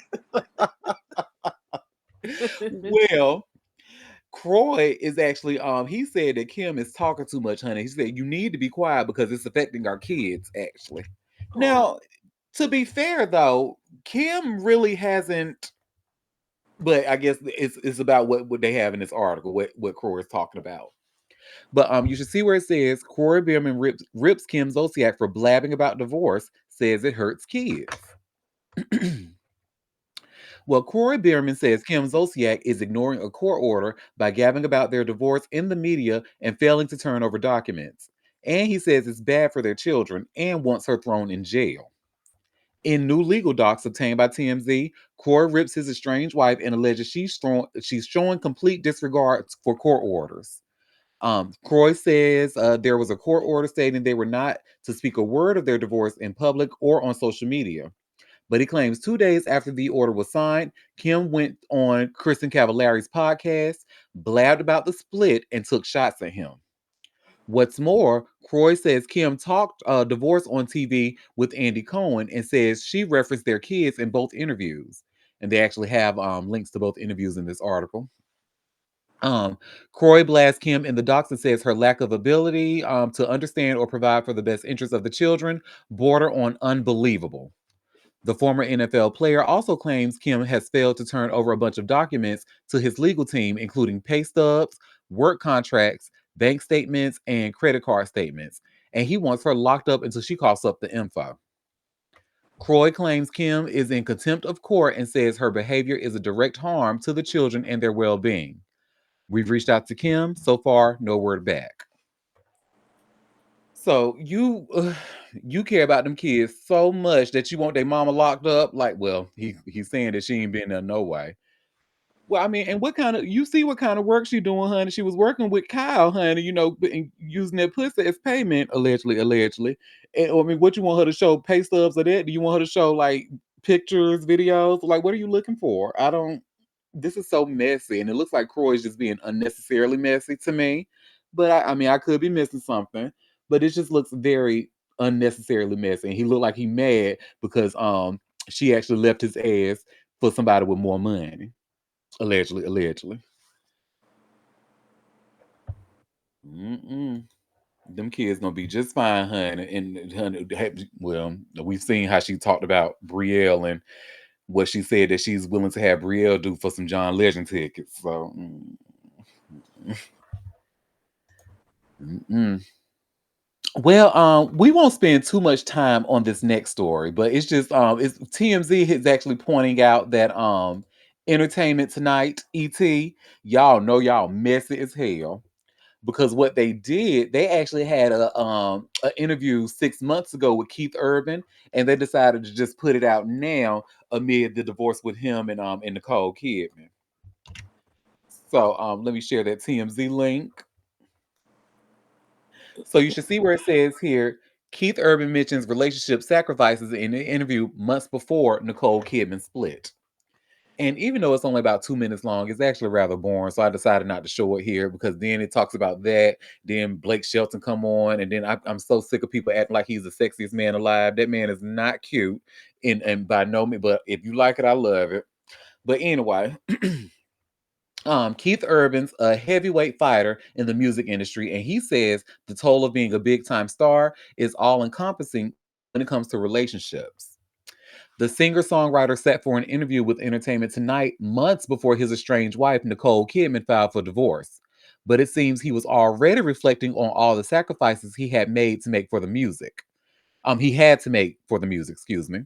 Well, Croy is actually he said that Kim is talking too much, honey. He said you need to be quiet because it's affecting our kids, actually. Oh, Now, to be fair though, Kim really hasn't. But I guess it's about what they have in this article, what Croy is talking about. But you should see where it says Corey Bierman rips Kim Zolciak for blabbing about divorce, says it hurts kids. Well, Corey Bierman says Kim Zolciak is ignoring a court order by gabbing about their divorce in the media and failing to turn over documents. And he says it's bad for their children and wants her thrown in jail. In new legal docs obtained by TMZ, Corey rips his estranged wife and alleges she's showing complete disregard for court orders. Croy says there was a court order stating they were not to speak a word of their divorce in public or on social media. But he claims 2 days after the order was signed, Kim went on Kristen Cavallari's podcast, blabbed about the split, and took shots at him. What's more, Croy says Kim talked divorce on TV with Andy Cohen and says she referenced their kids in both interviews. And they actually have links to both interviews in this article. Um, Croy blasts Kim in the docs and says her lack of ability to understand or provide for the best interests of the children border on unbelievable. The former NFL player also claims Kim has failed to turn over a bunch of documents to his legal team, including pay stubs, work contracts, bank statements, and credit card statements. And he wants her locked up until she coughs up the info. Croy claims Kim is in contempt of court and says her behavior is a direct harm to the children and their well being. We've reached out to Kim. So far, no word back. So you care about them kids so much that you want their mama locked up. Like, well, he's saying that she ain't been there no way. Well, I mean, and what kind of you see what kind of work she doing, honey? She was working with Kyle, honey. And using that pussy as payment, allegedly, allegedly. And I mean, what you want her to show pay stubs of that? Do you want her to show like pictures, videos? Like, what are you looking for? I don't. This is so messy, and it looks like Croy is just being unnecessarily messy to me. But I mean, I could be missing something, but it just looks very unnecessarily messy. And he looked like he mad because she actually left his ass for somebody with more money. Allegedly, allegedly. Mm-mm. Them kids gonna be just fine, honey. And honey, well, we've seen how she talked about Brielle and what she said that she's willing to have Brielle do for some John Legend tickets. So, mm-mm. Well, we won't spend too much time on this next story, but it's just it's TMZ is actually pointing out that Entertainment Tonight, y'all know y'all messy as hell because what they did, they actually had a interview 6 months ago with Keith Urban, and they decided to just put it out now amid the divorce with him and Nicole Kidman. So let me share that TMZ link. So you should see where it says here. Keith Urban mentions relationship sacrifices in an interview months before Nicole Kidman split. And even though it's only about 2 minutes long, it's actually rather boring. So I decided not to show it here because then it talks about that. Then Blake Shelton come on, and then I'm so sick of people acting like he's the sexiest man alive. That man is not cute, and by no means. But if you like it, I love it. But anyway, Keith Urban's a heavyweight fighter in the music industry, and he says the toll of being a big time star is all encompassing when it comes to relationships. The singer songwriter sat for an interview with Entertainment Tonight months before his estranged wife, Nicole Kidman, filed for divorce. But it seems he was already reflecting on all the sacrifices he had made to make for the music. He had to make for the music, excuse me.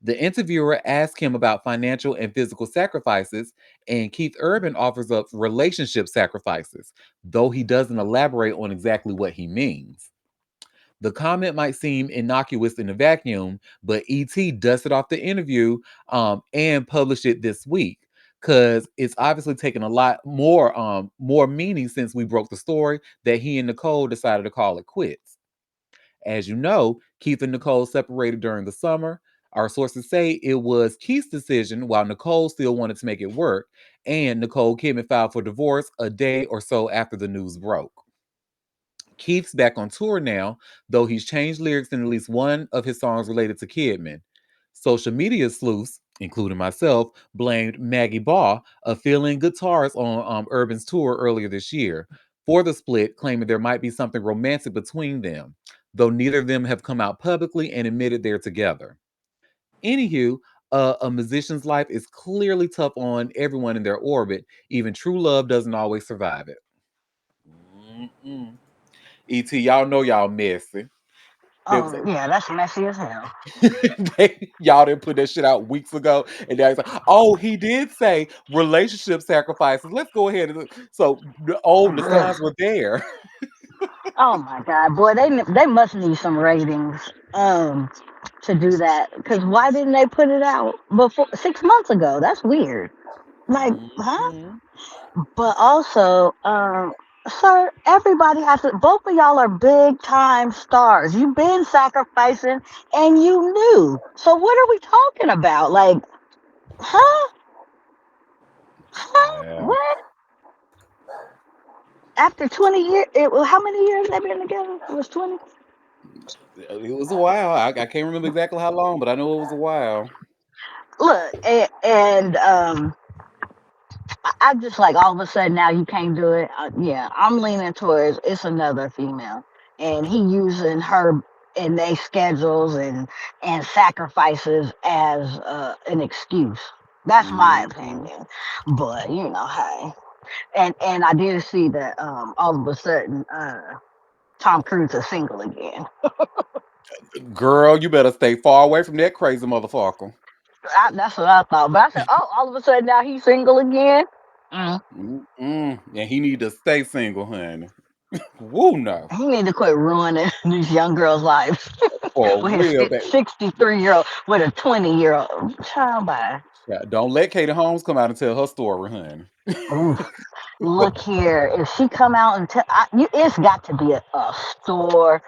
The interviewer asked him about financial and physical sacrifices, and Keith Urban offers up relationship sacrifices, though he doesn't elaborate on exactly what he means. The comment might seem innocuous in a vacuum, but ET dusted off the interview and published it this week because it's obviously taken a lot more meaning since we broke the story that he and Nicole decided to call it quits. As you know, Keith and Nicole separated during the summer. Our sources say it was Keith's decision while Nicole still wanted to make it work, and Nicole Kidman filed for divorce a day or so after the news broke. Keith's back on tour now, though he's changed lyrics in at least one of his songs related to Kidman. Social media sleuths, including myself, blamed Maggie Baugh, a fill-in guitarist on Urban's tour earlier this year, for the split, claiming there might be something romantic between them, though neither of them have come out publicly and admitted they're together. Anywho, a musician's life is clearly tough on everyone in their orbit. Even true love doesn't always survive it. Mm-mm. Y'all know y'all messy. There was Oh yeah, that's messy as hell. y'all didn't put that shit out weeks ago, and now it's like, oh, he did say relationship sacrifices. Let's go ahead and so the Ugh. signs were there. Oh my god, boy, they must need some ratings to do that. Because why didn't they put it out before 6 months ago? That's weird. Like, huh? Mhm. But also, sir, everybody has to. Both of y'all are big time stars. You've been sacrificing, and you knew. So what are we talking about? Like, huh? Huh? Yeah, What? After 20 years, how many years they been together? It was 20. it was a while. I can't remember exactly how long, but I know it was a while. Look, and I just like all of a sudden now you can't do it. Yeah, I'm leaning towards it's another female, and he using her and they schedules and sacrifices as an excuse. That's my Mhm. opinion. But hey, and I did see that all of a sudden Tom Cruise is single again. Girl, you better stay far away from that crazy motherfucker. That's what I thought. But I said, oh, all of a sudden now he's single again. Mm. Mm-mm. And he need to stay single, honey. Woo, no. He need to quit ruining these young girls' lives For with his real, baby. 63-year-old with a 20-year-old child. By Yeah, don't let Katie Holmes come out and tell her story, honey. oof. Look here, if she come out and tell, it's got to be a story.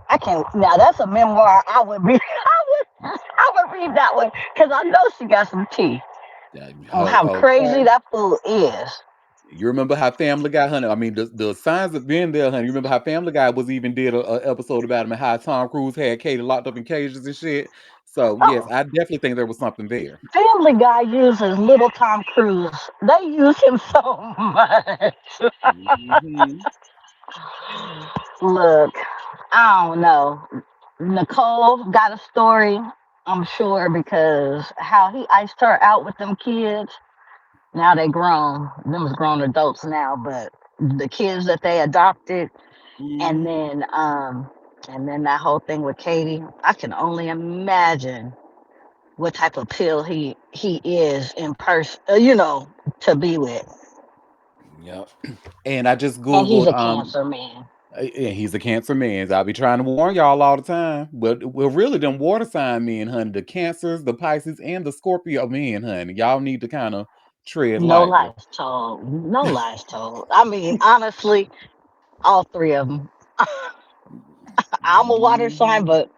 I can't. Now that's a memoir. I would read. I would read that one because I know she got some tea Yeah, on how crazy okay. that fool is. You remember how Family Guy, honey? I mean, the signs of being there, honey. You remember how Family Guy was even did a episode about him and how Tom Cruise had Katie locked up in cages and shit. So yes, Oh, I definitely think there was something there. Family Guy uses little Tom Cruise. They use him so much. Hmm. Look, I don't know. Nicole got a story, I'm sure, because how he iced her out with them kids. Now they grown. Them is grown adults now, but the kids that they adopted, and Hmm. then um, and then that whole thing with Katie. I can only imagine what type of pill he is in person. To be with. Yep. And I just And he's googled a cancer man. yeah, he's a cancer man. I'll be trying to warn y'all all the time. But well, really, them water sign men, honey, the cancers, the Pisces, and the Scorpio men, honey. Y'all need to kind of tread No lightly. lies told. No lies told. I mean, honestly, all three of them. I'm a water sign, Mhm. but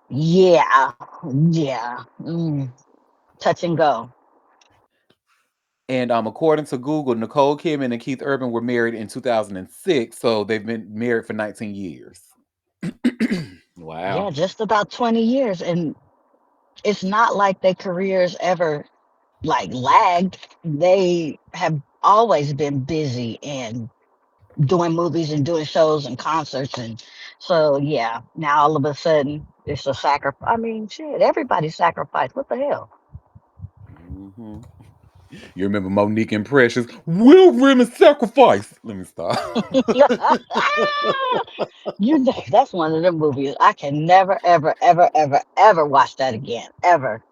yeah, yeah, touch and go. And according to Google, Nicole Kidman and Keith Urban were married in 2006, so they've been married for 19 years. Yeah, Wow. just about 20 years, and it's not like their careers ever like lagged. They have always been busy and doing movies and doing shows and concerts, and so yeah, now all of a sudden it's a sacrifice. I mean, shit, everybody sacrificed. What the hell? Hmm. You remember Monique and Precious? Will women sacrifice? Let me stop. That's one of them movies I can never, ever, ever, ever, ever watch that again, ever.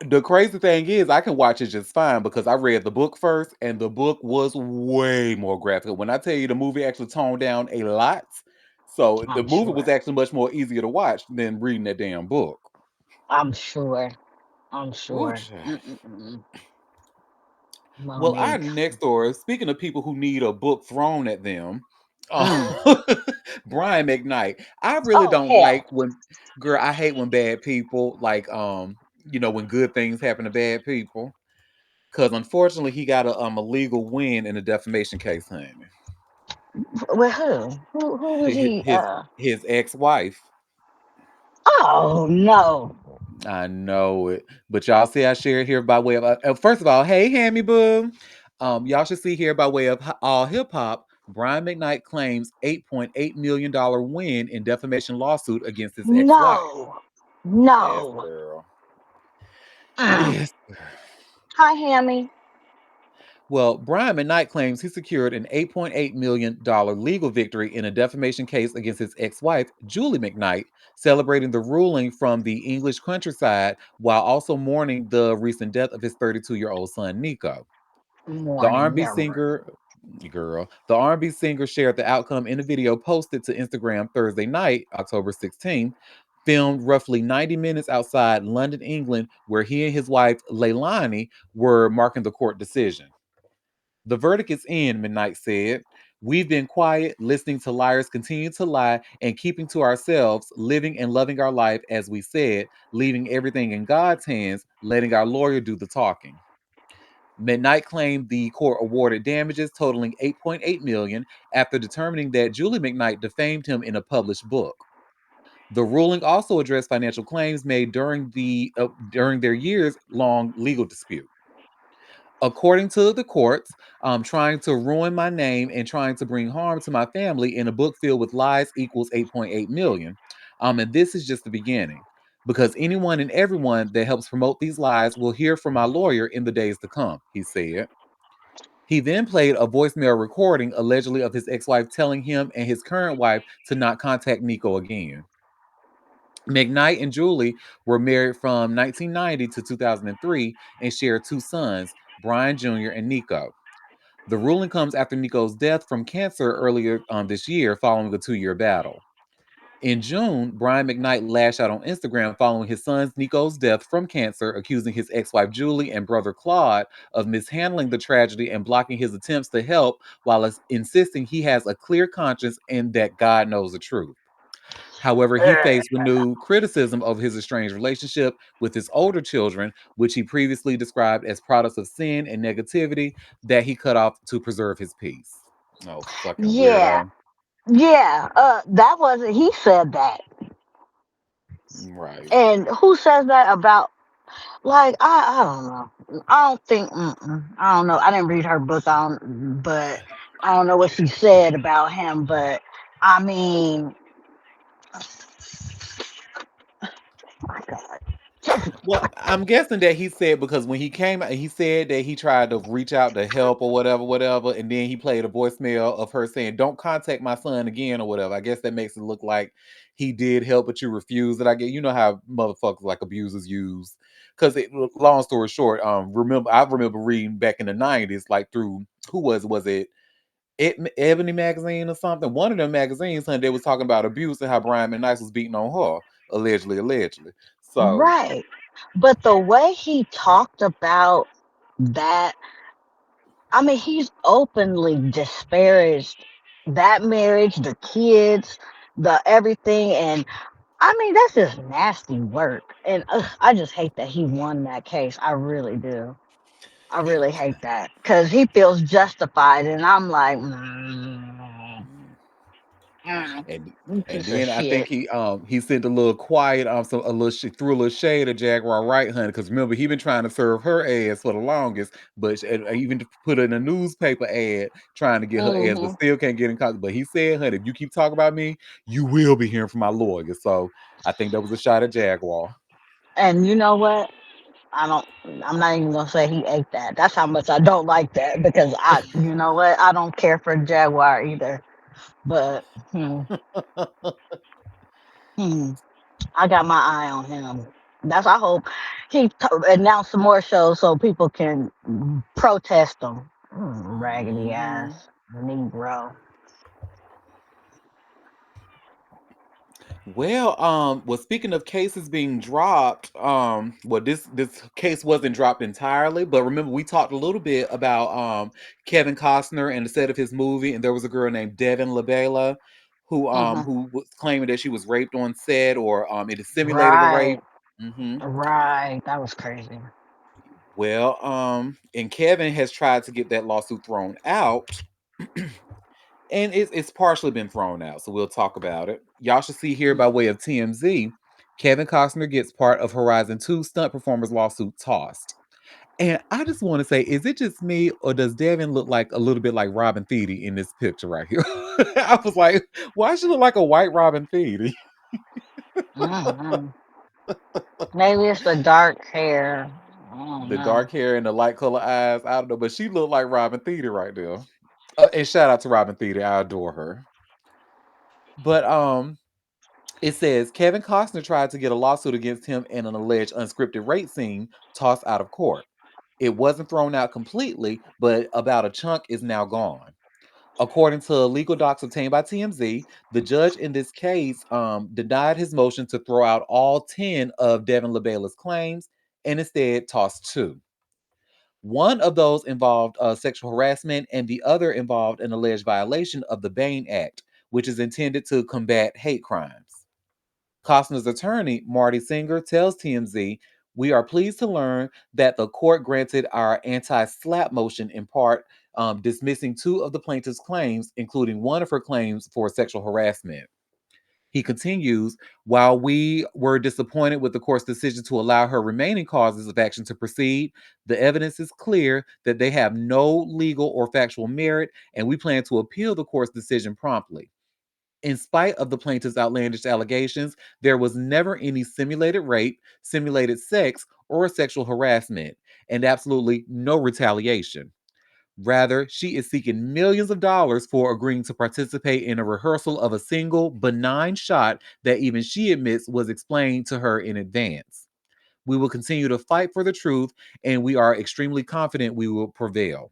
The crazy thing is, I can watch it just fine because I read the book first, and the book was way more graphic. When I tell you the movie actually toned down a lot, so the I'm movie was sure. actually much more easier to watch than reading that damn book. I'm sure. I'm Ooh, sure. child. Mm-mm-mm. Well, our Monique. next story, speaking of people who need a book thrown at them, Mm. Brian McKnight. I really Oh don't hell, like when, girl, I hate when bad people, like, when good things happen to bad people. Because unfortunately, he got a legal win in a defamation case, honey. with who? Who was His he? his, his ex-wife. Oh no, I know it, but y'all see, I share here by way of. First of all, hey, Hammy Boo. Y'all should see here by way of all hip hop. Brian McKnight claims $8.8 million win in defamation lawsuit against his ex-wife. no, Yes, no. girl. Mm. Yes. Hi, Hammy. Well, Brian McKnight claims he secured an $8.8 million legal victory in a defamation case against his ex wife, Julie McKnight, celebrating the ruling from the English countryside while also mourning the recent death of his 32-year-old son, Nico. The Morning, R&B never. singer, the R&B singer shared the outcome in a video posted to Instagram Thursday night, October 16th, filmed roughly 90 minutes outside London, England, where he and his wife, Leilani, were marking the court decision. The verdict is in, Midnight said. We've been quiet, listening to liars continue to lie, and keeping to ourselves, living and loving our life as we said, leaving everything in God's hands, letting our lawyer do the talking. Midnight claimed the court awarded damages totaling 8.8 million after determining that Julie McKnight defamed him in a published book. The ruling also addressed financial claims made during their years long legal dispute. According to the courts, trying to ruin my name and trying to bring harm to my family in a book filled with lies equals 8.8 million. And this is just the beginning. Because anyone and everyone that helps promote these lies will hear from my lawyer in the days to come, he said. He then played a voicemail recording allegedly of his ex wife telling him and his current wife to not contact Nico again. McKnight and Julie were married from 1990 to 2003 and shared two sons, Brian Jr. and Nico. The ruling comes after Nico's death from cancer earlier this year following a 2-year battle. In June, Brian McKnight lashed out on Instagram following his son's Nico's death from cancer, accusing his ex wife Julie and brother Claude of mishandling the tragedy and blocking his attempts to help while insisting he has a clear conscience and that God knows the truth. However, he faced renewed criticism of his estranged relationship with his older children, which he previously described as products of sin and negativity that he cut off to preserve his peace. Oh, fucking Yeah, weirdo. yeah. That wasn't. He said that, Right. and who says that about? Like I don't know. I don't think. I don't know. I didn't read her book on, but I don't know what she said about him. But I mean, my God. Well, I'm guessing that he said because when he came out, he said that he tried to reach out to help or whatever, whatever, and then he played a voicemail of her saying, "Don't contact my son again" or whatever. I guess that makes it look like he did help, but you refused it. I get, you know how motherfuckers like abusers use. Because long story short, I remember reading back in the '90s, like through who was it? Ebony magazine or something. One of them magazines, honey, they was talking about abuse and how Brian McKnight was beating on her, allegedly. So. Right. But the way he talked about that, I mean, he's openly disparaged that marriage, the kids, the everything. And I mean, that's just nasty work. And I just hate that he won that case. I really do. I really hate that because he feels justified. And I'm like, mm, And you and piece of then I think shit. he sent a little quiet some a little threw a little shade at Jaguar Wright, honey, because remember he been trying to serve her ass for the longest, but and even put in a newspaper ad trying to get her ass, but Hmm. still can't get in contact. But he said, honey, if you keep talking about me, you will be hearing from my lawyer. So I think that was a shot at Jaguar. And you know what? I don't. I'm not even gonna say he ate that. That's how much I don't like that because you know what? I don't care for Jaguar either. But hmm, I got my eye on him. I hope he announced some more shows so people can protest him. Raggedy ass Mhm. Negro. Well, speaking of cases being dropped, well, this case wasn't dropped entirely, but remember we talked a little bit about Kevin Costner and the set of his movie, and there was a girl named Devin LaBella Hmm. who was claiming that she was raped on set or it is simulated a Right, rape. Hmm. right. That was crazy. Well, and Kevin has tried to get that lawsuit thrown out. And it's partially been thrown out, so we'll talk about it. Y'all should see here by way of TMZ. Kevin Costner gets part of Horizon 2 stunt performers lawsuit tossed. And I just want to say, is it just me, or does Devin look like a little bit like Robin Thede in this picture right here? I was like, why she look like a white Robin Thede? Hmm. Maybe it's the dark hair. I don't The know. dark hair and the light color eyes. I don't know, but she looked like Robin Thede right there. And shout out to Robin Thede, I adore her. But it says Kevin Costner tried to get a lawsuit against him in an alleged unscripted rape scene tossed out of court. It wasn't thrown out completely, but about a chunk is now gone. According to legal docs obtained by TMZ, the judge in this case denied his motion to throw out all 10 of Devin LaBella's claims and instead tossed two. One of those involved sexual harassment, and the other involved an alleged violation of the Bain Act, which is intended to combat hate crimes. Costner's attorney, Marty Singer, tells TMZ, "We are pleased to learn that the court granted our anti slap motion in part, dismissing two of the plaintiff's claims, including one of her claims for sexual harassment." He continues, while we were disappointed with the court's decision to allow her remaining causes of action to proceed, the evidence is clear that they have no legal or factual merit, and we plan to appeal the court's decision promptly. In spite of the plaintiff's outlandish allegations, there was never any simulated rape, simulated sex, or sexual harassment, and absolutely no retaliation. Rather, she is seeking millions of dollars for agreeing to participate in a rehearsal of a single benign shot that even she admits was explained to her in advance. We will continue to fight for the truth, and we are extremely confident we will prevail.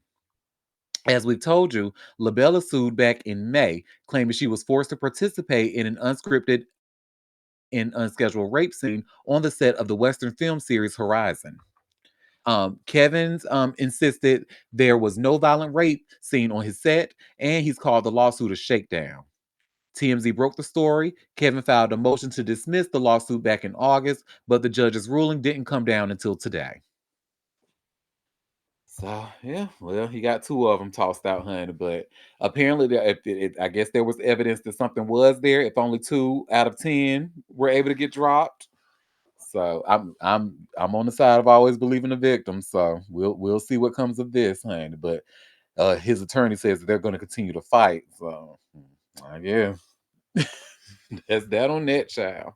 As we've told you, LaBella sued back in May, claiming she was forced to participate in an unscripted and unscheduled rape scene on the set of the Western film series Horizon. Kevin's insisted there was no violent rape scene on his set, and he's called the lawsuit a shakedown. TMZ broke the story. Kevin filed a motion to dismiss the lawsuit back in August, but the judge's ruling didn't come down until today. So yeah, well, he got two of them tossed out, honey. But apparently, I guess there was evidence that something was there. If only 2 out of 10 were able to get dropped, so I'm on the side of always believing the victim. So we'll see what comes of this, honey. But his attorney says that they're going to continue to fight. So yeah, that's that on that, child.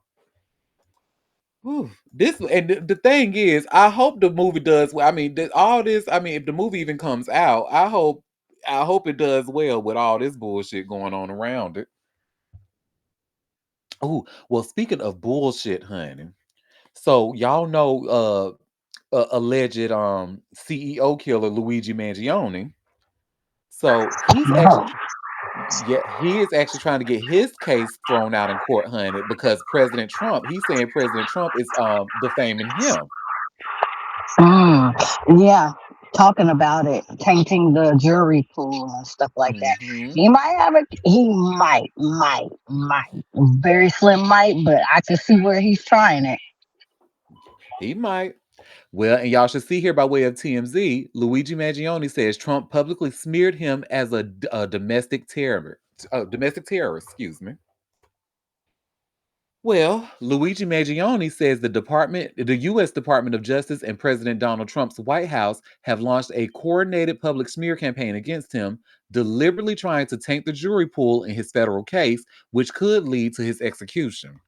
Whew. This and the thing is, I hope the movie does well. I mean, all this. I mean, if the movie even comes out, I hope it does well with all this bullshit going on around it. Oh, well, speaking of bullshit, honey. So y'all know alleged CEO killer Luigi Mangione. So No. he is actually trying to get his case thrown out in court, honey, because he's saying President Trump is defaming him. Mm, yeah, talking about it, tainting the jury pool and stuff like that. Hmm. He might have it. He might. Very slim might, but I can see where he's trying it. He might. Well, and y'all should see here by way of TMZ, Luigi Mangione says Trump publicly smeared him as a domestic terrorist, excuse me. Well, Luigi Mangione says the U.S. Department of Justice and President Donald Trump's White House have launched a coordinated public smear campaign against him, deliberately trying to taint the jury pool in his federal case, which could lead to his execution.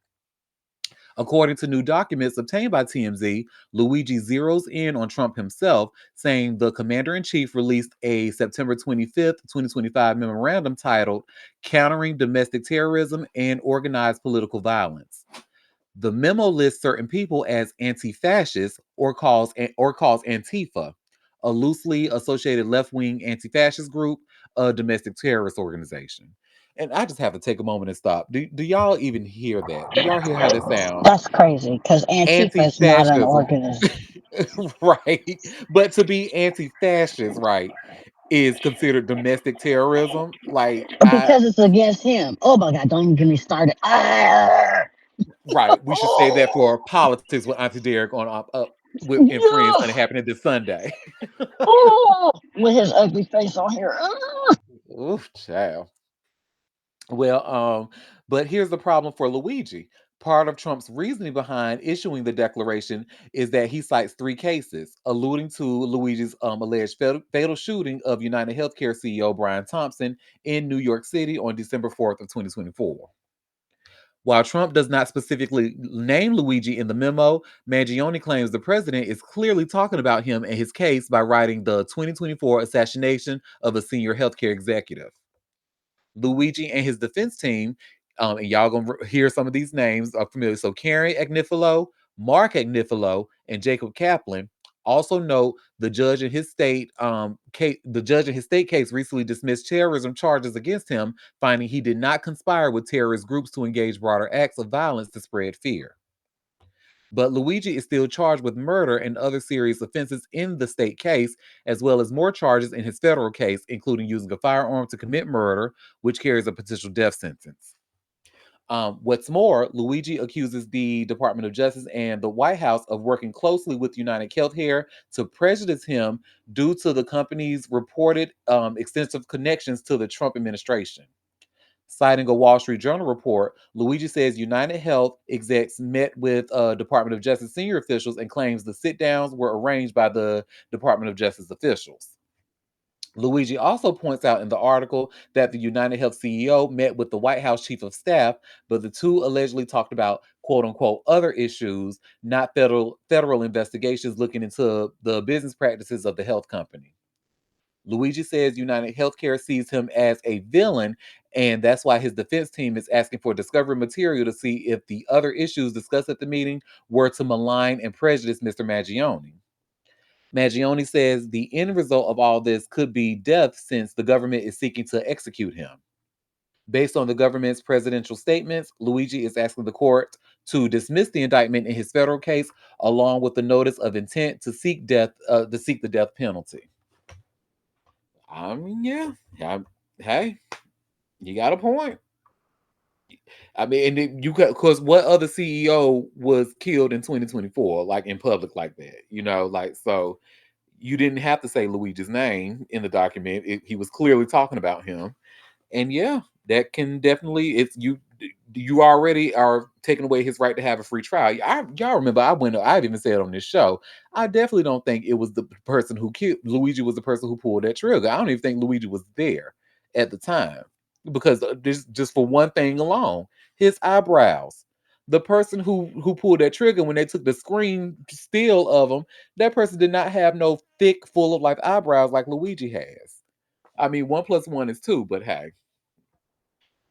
According to new documents obtained by TMZ, Luigi zeroes in on Trump himself, saying the commander in chief released a September 25th, 2025 memorandum titled Countering Domestic Terrorism and Organized Political Violence. The memo lists certain people as anti-fascist or calls Antifa, a loosely associated left-wing anti-fascist group, a domestic terrorist organization. And I just have to take a moment and stop. Do y'all even hear that? Do y'all hear how that sounds? That's crazy because Antifa is not an Anti-fascism. organization Right. But to be anti-fascist, right, is considered domestic terrorism. Like I because it's against him. Oh my God! Don't even get me started. Ah! right. We should say that Oh, for politics with Auntie Derek on up with and friends yeah. gonna happen this Sunday. Oh, with his ugly face on here. Ah! Oof, child. Well, but here's the problem for Luigi. Part of Trump's reasoning behind issuing the declaration is that he cites 3 cases, alluding to Luigi's alleged fatal shooting of United Healthcare CEO Brian Thompson in New York City on December 4th of 2024. While Trump does not specifically name Luigi in the memo, Mangione claims the president is clearly talking about him and his case by writing the 2024 assassination of a senior healthcare executive. Luigi and his defense team, and y'all gonna hear some of these names are familiar. So Karen Agnifilo, Mark Agnifilo, and Jacob Kaplan. Also note the judge in his state case recently dismissed terrorism charges against him, finding he did not conspire with terrorist groups to engage broader acts of violence to spread fear. But Luigi is still charged with murder and other serious offenses in the state case, as well as more charges in his federal case, including using a firearm to commit murder, which carries a potential death sentence. What's more, Luigi accuses the Department of Justice and the White House of working closely with United Healthcare to prejudice him due to the company's reported extensive connections to the Trump administration. Citing a Wall Street Journal report, Luigi says United Health execs met with Department of Justice senior officials and claims the sit downs were arranged by the Department of Justice officials. Luigi also points out in the article that the United Health CEO met with the White House chief of staff, but the two allegedly talked about quote unquote other issues, not federal investigations looking into the business practices of the health company. Luigi says United Healthcare sees him as a villain, and that's why his defense team is asking for discovery material to see if the other issues discussed at the meeting were to malign and prejudice Mr. Maggione. Maggione says the end result of all this could be death since the government is seeking to execute him. Based on the government's presidential statements, Luigi is asking the court to dismiss the indictment in his federal case, along with the notice of intent to seek the death penalty. I mean, yeah, hey, you got a point. I mean, and you got because what other CEO was killed in 2024, like in public, like that? Like so. You didn't have to say Luigi's name in the document. He was clearly talking about him. And yeah, that can definitely it's you already are taking away his right to have a free trial. Y'all remember I've even said on this show, I definitely don't think it was the person who killed Luigi was the person who pulled that trigger. I don't even think Luigi was there at the time. Because just for one thing alone, his eyebrows. The person who pulled that trigger when they took the screen still of him, that person did not have no thick, full of life eyebrows like Luigi has. I mean, 1 plus 1 is 2, but hey.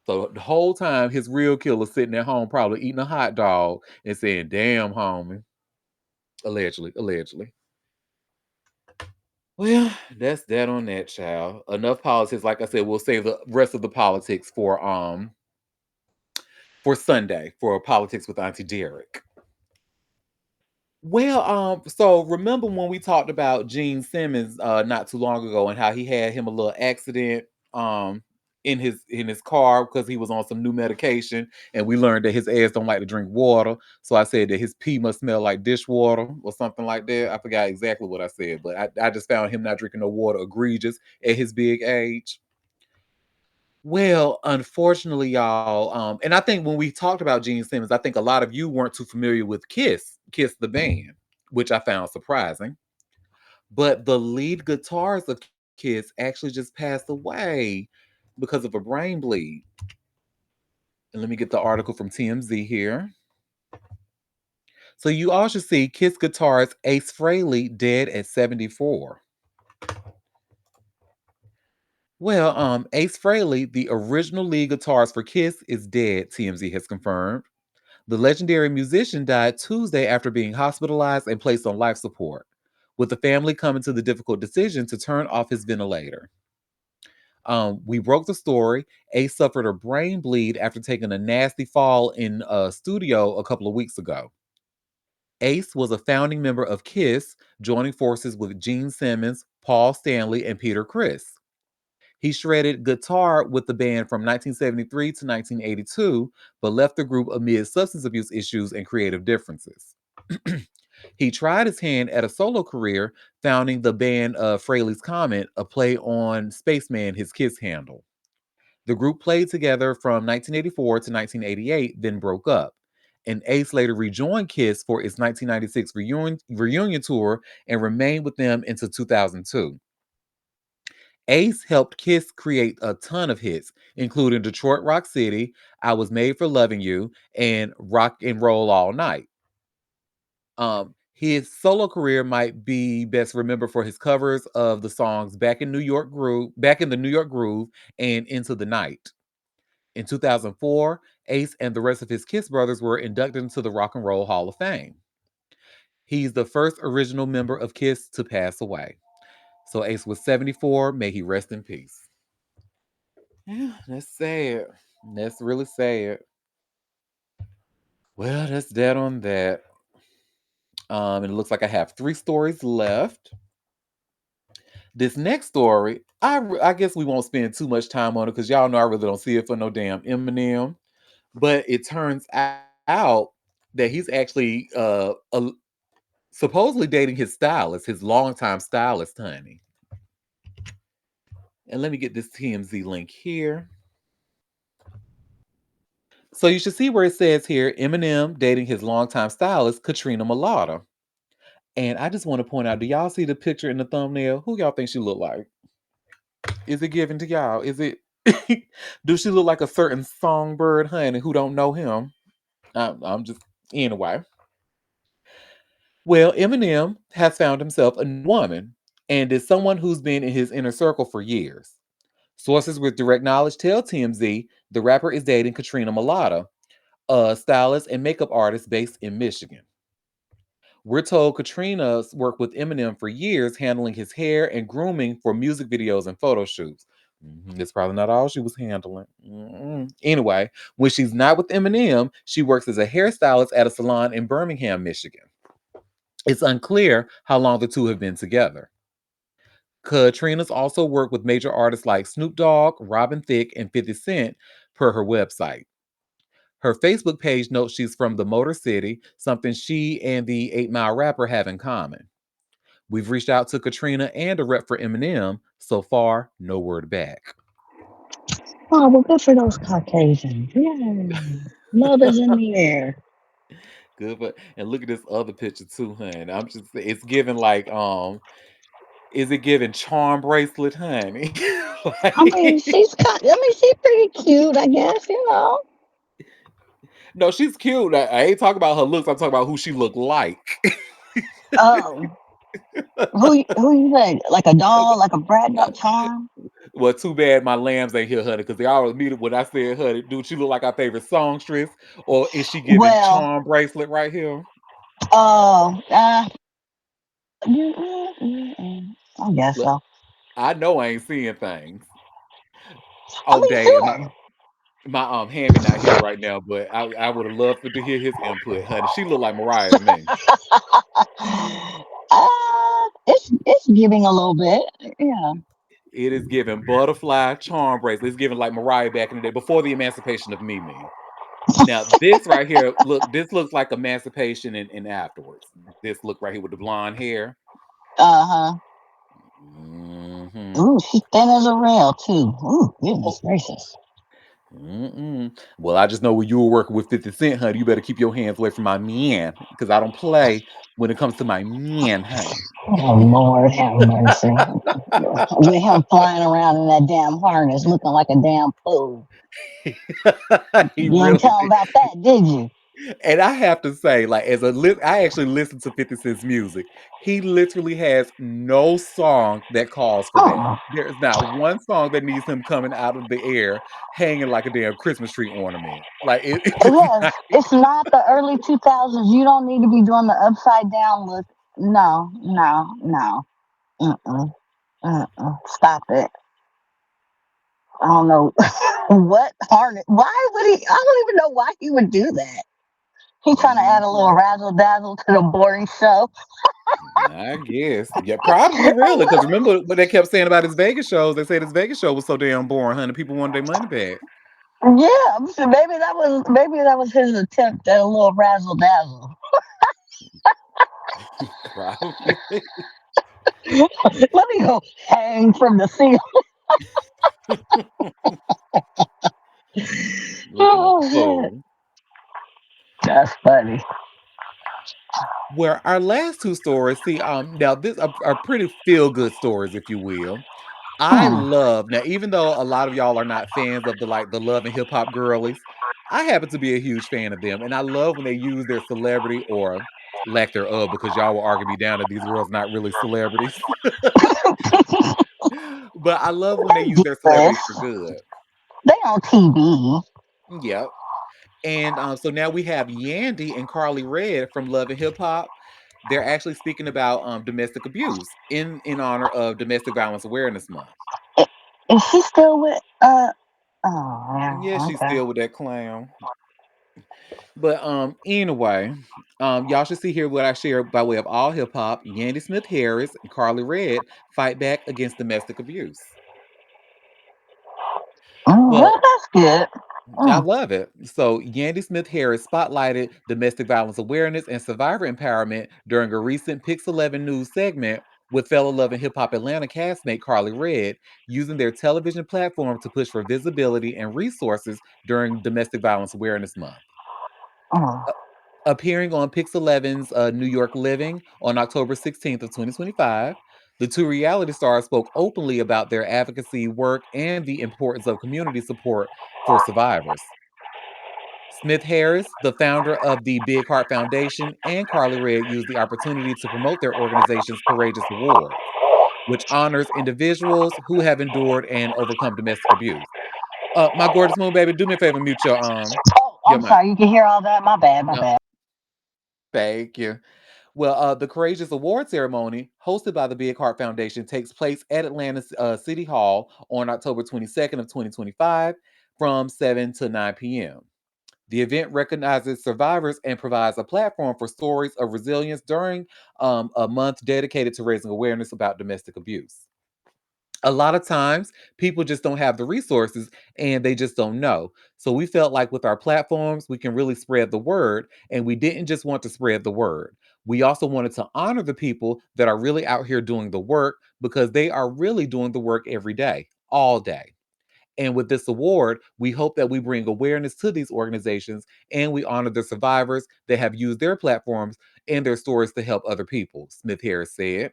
So the whole time, his real killer sitting at home, probably eating a hot dog and saying, "Damn, homie." Allegedly, allegedly. Well, that's that on that, child. Enough politics. Like I said, we'll save the rest of the politics for Sunday for politics with Auntie Derek. Well, so remember when we talked about Gene Simmons not too long ago and how he had him a little accident um in his car because he was on some new medication and we learned that his ass don't like to drink water. So I said that his pee must smell like dishwater or something like that. I forgot exactly what I said, but I just found him not drinking no water egregious at his big age. Well, unfortunately, y'all, and I think when we talked about Gene Simmons, I think a lot of you weren't too familiar with Kiss the band, which I found surprising. But the lead guitarist of Kiss actually just passed away because of a brain bleed. And let me get the article from TMZ here. So you all should see Kiss guitarist Ace Frehley dead at 74. Well, Ace Frehley, the original lead guitarist for Kiss, is dead, TMZ has confirmed. The legendary musician died Tuesday after being hospitalized and placed on life support, with the family coming to the difficult decision to turn off his ventilator. We broke the story. Ace suffered a brain bleed after taking a nasty fall in a studio a couple of weeks ago. Ace was a founding member of Kiss, joining forces with Gene Simmons, Paul Stanley, and Peter Criss. He shredded guitar with the band from 1973 to 1982, but left the group amid substance abuse issues and creative differences. He tried his hand at a solo career, founding the band Fraley's Comet, a play on Spaceman, his Kiss handle. The group played together from 1984 to 1988, then broke up. And Ace later rejoined Kiss for its 1996 reunion tour and remained with them into 2002. Ace helped Kiss create a ton of hits, including Detroit Rock City, I Was Made for Loving You, and Rock and Roll All Night. His solo career might be best remembered for his covers of the songs Back in the New York Groove, and Into the Night. In 2004, Ace and the rest of his Kiss brothers were inducted into the Rock and Roll Hall of Fame. He's the first original member of Kiss to pass away. So Ace was 74. May he rest in peace. Yeah, that's sad. That's really sad. Well, that's that on that. And it looks like I have 3 stories left. This next story, I guess we won't spend too much time on it because y'all know I really don't see it for no damn Eminem. But it turns out that he's actually supposedly dating his stylist, his longtime stylist, honey. And let me get this TMZ link here. So you should see where it says here Eminem dating his longtime stylist, Katrina Mulata. And I just want to point out, do y'all see the picture in the thumbnail? Who y'all think she look like? Is it given to y'all? Is it do she look like a certain songbird honey who don't know him? I'm just anyway. Well, Eminem has found himself a woman and is someone who's been in his inner circle for years. Sources with direct knowledge tell TMZ the rapper is dating Katrina Mulata, a stylist and makeup artist based in Michigan. We're told Katrina's worked with Eminem for years, handling his hair and grooming for music videos and photo shoots. It's probably not all she was handling. Anyway, when she's not with Eminem, she works as a hairstylist at a salon in Birmingham, Michigan. It's unclear how long the two have been together. Katrina's also worked with major artists like Snoop Dogg, Robin Thicke, and 50 Cent, per her website. Her Facebook page notes she's from the Motor City, something she and the 8 Mile rapper have in common. We've reached out to Katrina and a rep for Eminem. So far, no word back. Oh, well, good for those Caucasians. Yeah. Love is in the air. Good, but and look at this other picture too, honey. I'm just it's giving like is it giving charm bracelet, honey? I mean, Like, she's pretty cute, I guess, you know. no, she's cute. I ain't talking about her looks. I'm talking about who she looked like. Um, who you think? Like a doll, like a brat doll charm? Well, too bad my lambs ain't here, honey, because they always muted when I said, honey, do she look like our favorite songstress? Or is she giving Well, charm bracelet right here? uh, uh, I guess Look, so. I know I ain't seeing things. I Oh, mean, dang. My sure. my Hammy not here right now, but I would have loved to hear his input, honey. She looked like Mariah to me. It's giving a little bit. Yeah. It is giving butterfly charm bracelet. It's giving like Mariah back in the day before the emancipation of Mimi. Now, this right here, look, this looks like emancipation and afterwards. This look right here with the blonde hair. Uh huh. Hmm. Ooh, she's thin as a rail too. Ooh, goodness Oh, gracious. well, I just know when you were working with 50 Cent, honey, you better keep your hands away from my man because I don't play when it comes to my man, honey. Oh Lord, have mercy. With him flying around in that damn harness, looking like a damn fool. He You didn't really tell him did. about that, did you? And I have to say, like, I actually listen to 50 Cent's music. He literally has no song that calls for that. Oh, There is not one song that needs him coming out of the air hanging like a damn Christmas tree ornament. Like, it's not. yes, it's not the early 2000s. You don't need to be doing the upside down look. No, no, no. Mm-mm, mm-mm. Stop it. I don't know what harness. Why would he? I don't even know why he would do that. He trying to add a little Mhm. razzle dazzle to the boring show. I guess. Yeah, probably really. Because remember what they kept saying about his Vegas shows? They said his Vegas show was so damn boring, honey. People wanted their money back. Yeah, so maybe that was his attempt at a little razzle dazzle. Probably. Let me go hang from the ceiling. Looking a Oh shit, fool. that's funny. Where our last two stories, see, now this are pretty feel good stories, if you will. I Hmm. love now, even though a lot of y'all are not fans of the love and hip hop girlies, I happen to be a huge fan of them, and I love when they use their celebrity or lack thereof, because y'all will argue me down that these girls not really celebrities. But I love when they They use do their celebrity for this. good. They on TV. Yep. And so now we have Yandy and Carly Red from Love and Hip Hop. They're actually speaking about domestic abuse in honor of Domestic Violence Awareness Month. I- Is she still with? Oh Yeah, yeah. she's Okay. still with that clown. But anyway, y'all should see here what I share by way of all hip hop. Yandy Smith Harris and Carly Red fight back against domestic abuse. Well, Well, that's good. I Mm. love it. So, Yandy Smith Harris spotlighted domestic violence awareness and survivor empowerment during a recent Pix 11 News segment with fellow Love and Hip Hop Atlanta castmate Carly Redd, using their television platform to push for visibility and resources during Domestic Violence Awareness Month. Oh, Uh, Appearing on Pix Eleven's New York Living on October 16th of 2025, the two reality stars spoke openly about their advocacy work and the importance of community support for survivors. Smith Harris, the founder of the Big Heart Foundation, and Carly Redd used the opportunity to promote their organization's Courageous Awards, which honors individuals who have endured and overcome domestic abuse. My gorgeous moon baby, do me a favor, mute oh, your I'm mic. sorry. You can hear all that. My bad. My No, bad. thank you. Well, the Courageous Award ceremony, hosted by the Big Heart Foundation, takes place at Atlanta City Hall on October 22nd of 2025 from 7 to 9 p.m. The event recognizes survivors and provides a platform for stories of resilience during a month dedicated to raising awareness about domestic abuse. A lot of times, people just don't have the resources and they just don't know. So, we felt like with our platforms, we can really spread the word. And we didn't just want to spread the word, we also wanted to honor the people that are really out here doing the work because they are really doing the work every day, all day. And with this award, we hope that we bring awareness to these organizations and we honor the survivors that have used their platforms and their stories to help other people, Smith Harris said.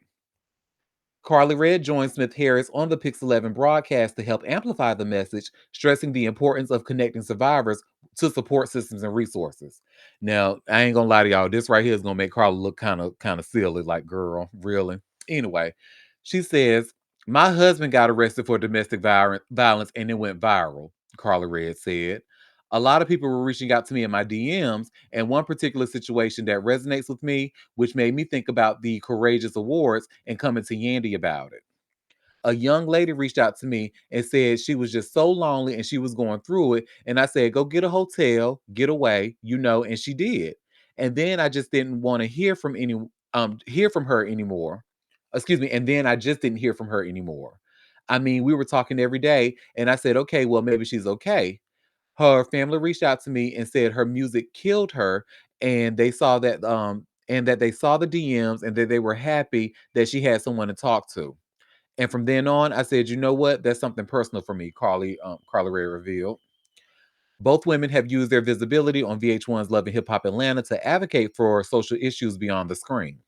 Carly Redd joined Smith Harris on the Pix 11 broadcast to help amplify the message, stressing the importance of connecting survivors to support systems and resources. Now, I ain't gonna lie to y'all, this right here is gonna make Carly look kind of silly, like, girl, really. Anyway, she says, "My husband got arrested for domestic violence and it went viral," Carly Redd said. A lot of people were reaching out to me in my DMs, and one particular situation that resonates with me, which made me think about the Courageous Awards and coming to Yandy about it. A young lady reached out to me and said she was just so lonely and she was going through it. And I said, go get a hotel, get away, and she did. And then I just didn't want to hear from her anymore. Excuse me. And then I just didn't hear from her anymore. I mean, we were talking every day, and I said, okay, well, maybe she's okay. Her family reached out to me and said her music killed her, and that they saw the DMs and that they were happy that she had someone to talk to. And from then on, I said, you know what? That's something personal for me, Carly Ray revealed. Both women have used their visibility on VH1's Love and Hip Hop Atlanta to advocate for social issues beyond the screen.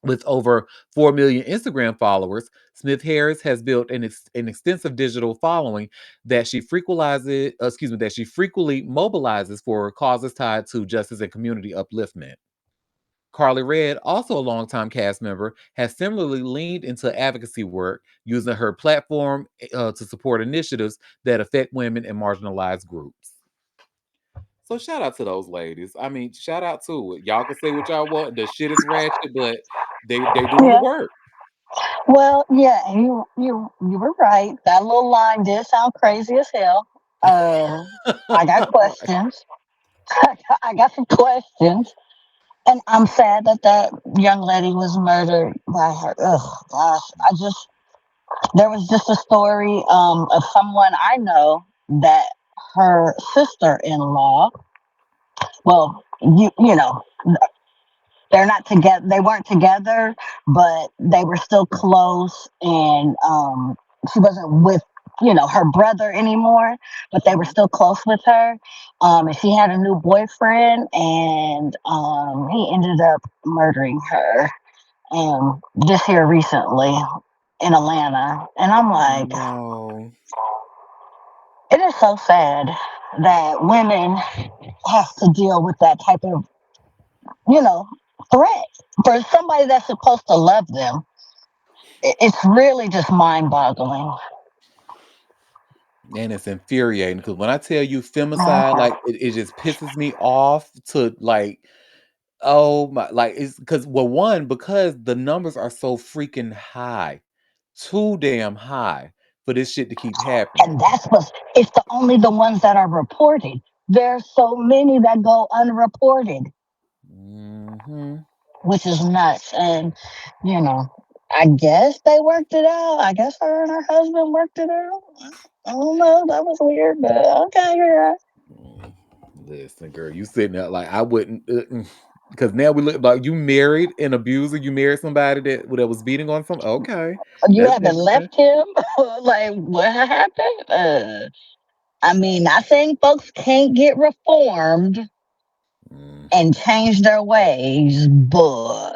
With over 4 million Instagram followers, Smith Harris has built an extensive digital following that she frequently mobilizes for causes tied to justice and community upliftment. Carly Redd, also a longtime cast member, has similarly leaned into advocacy work, using her platform to support initiatives that affect women and marginalized groups. So shout out to those ladies. I mean, shout out to it. Y'all can say what y'all want. The shit is ratchet, but they doing the Yeah. work. Well, yeah, and you were right. That little line did sound crazy as hell. I got Right. questions. I got some questions, and I'm sad that that young lady was murdered by her. Oh gosh, I just there was just a story of someone I know that her sister-in-law. Well, you know they're not together. They weren't together, but they were still close, and she wasn't with her brother anymore, but they were Mhm. still close with her. And she had a new boyfriend, and he ended up murdering her. Just here recently in Atlanta, and I'm Oh like, no. it is so sad that women have to deal with that type of you know threat for somebody that's supposed to love them. It's really just mind boggling. And it's infuriating because when I tell you femicide, Uh-huh. like it just pisses me off to like, oh my, like it's because well, one, because the numbers are so freaking high, too damn high for this shit to keep happening. And that's what's, it's only the ones that are reported. There's so many that go unreported, Hmm. which is nuts. And, you know, I guess they worked it out. I guess her and her husband worked it out. I don't know. That was weird, but okay, yeah. Listen, girl, you sitting there like I wouldn't. Because now we look like you married an abuser. You married somebody that was beating on some. Okay, You that's haven't interesting. left him? Like, what happened? I mean, not saying folks can't get reformed Mm. and change their ways, but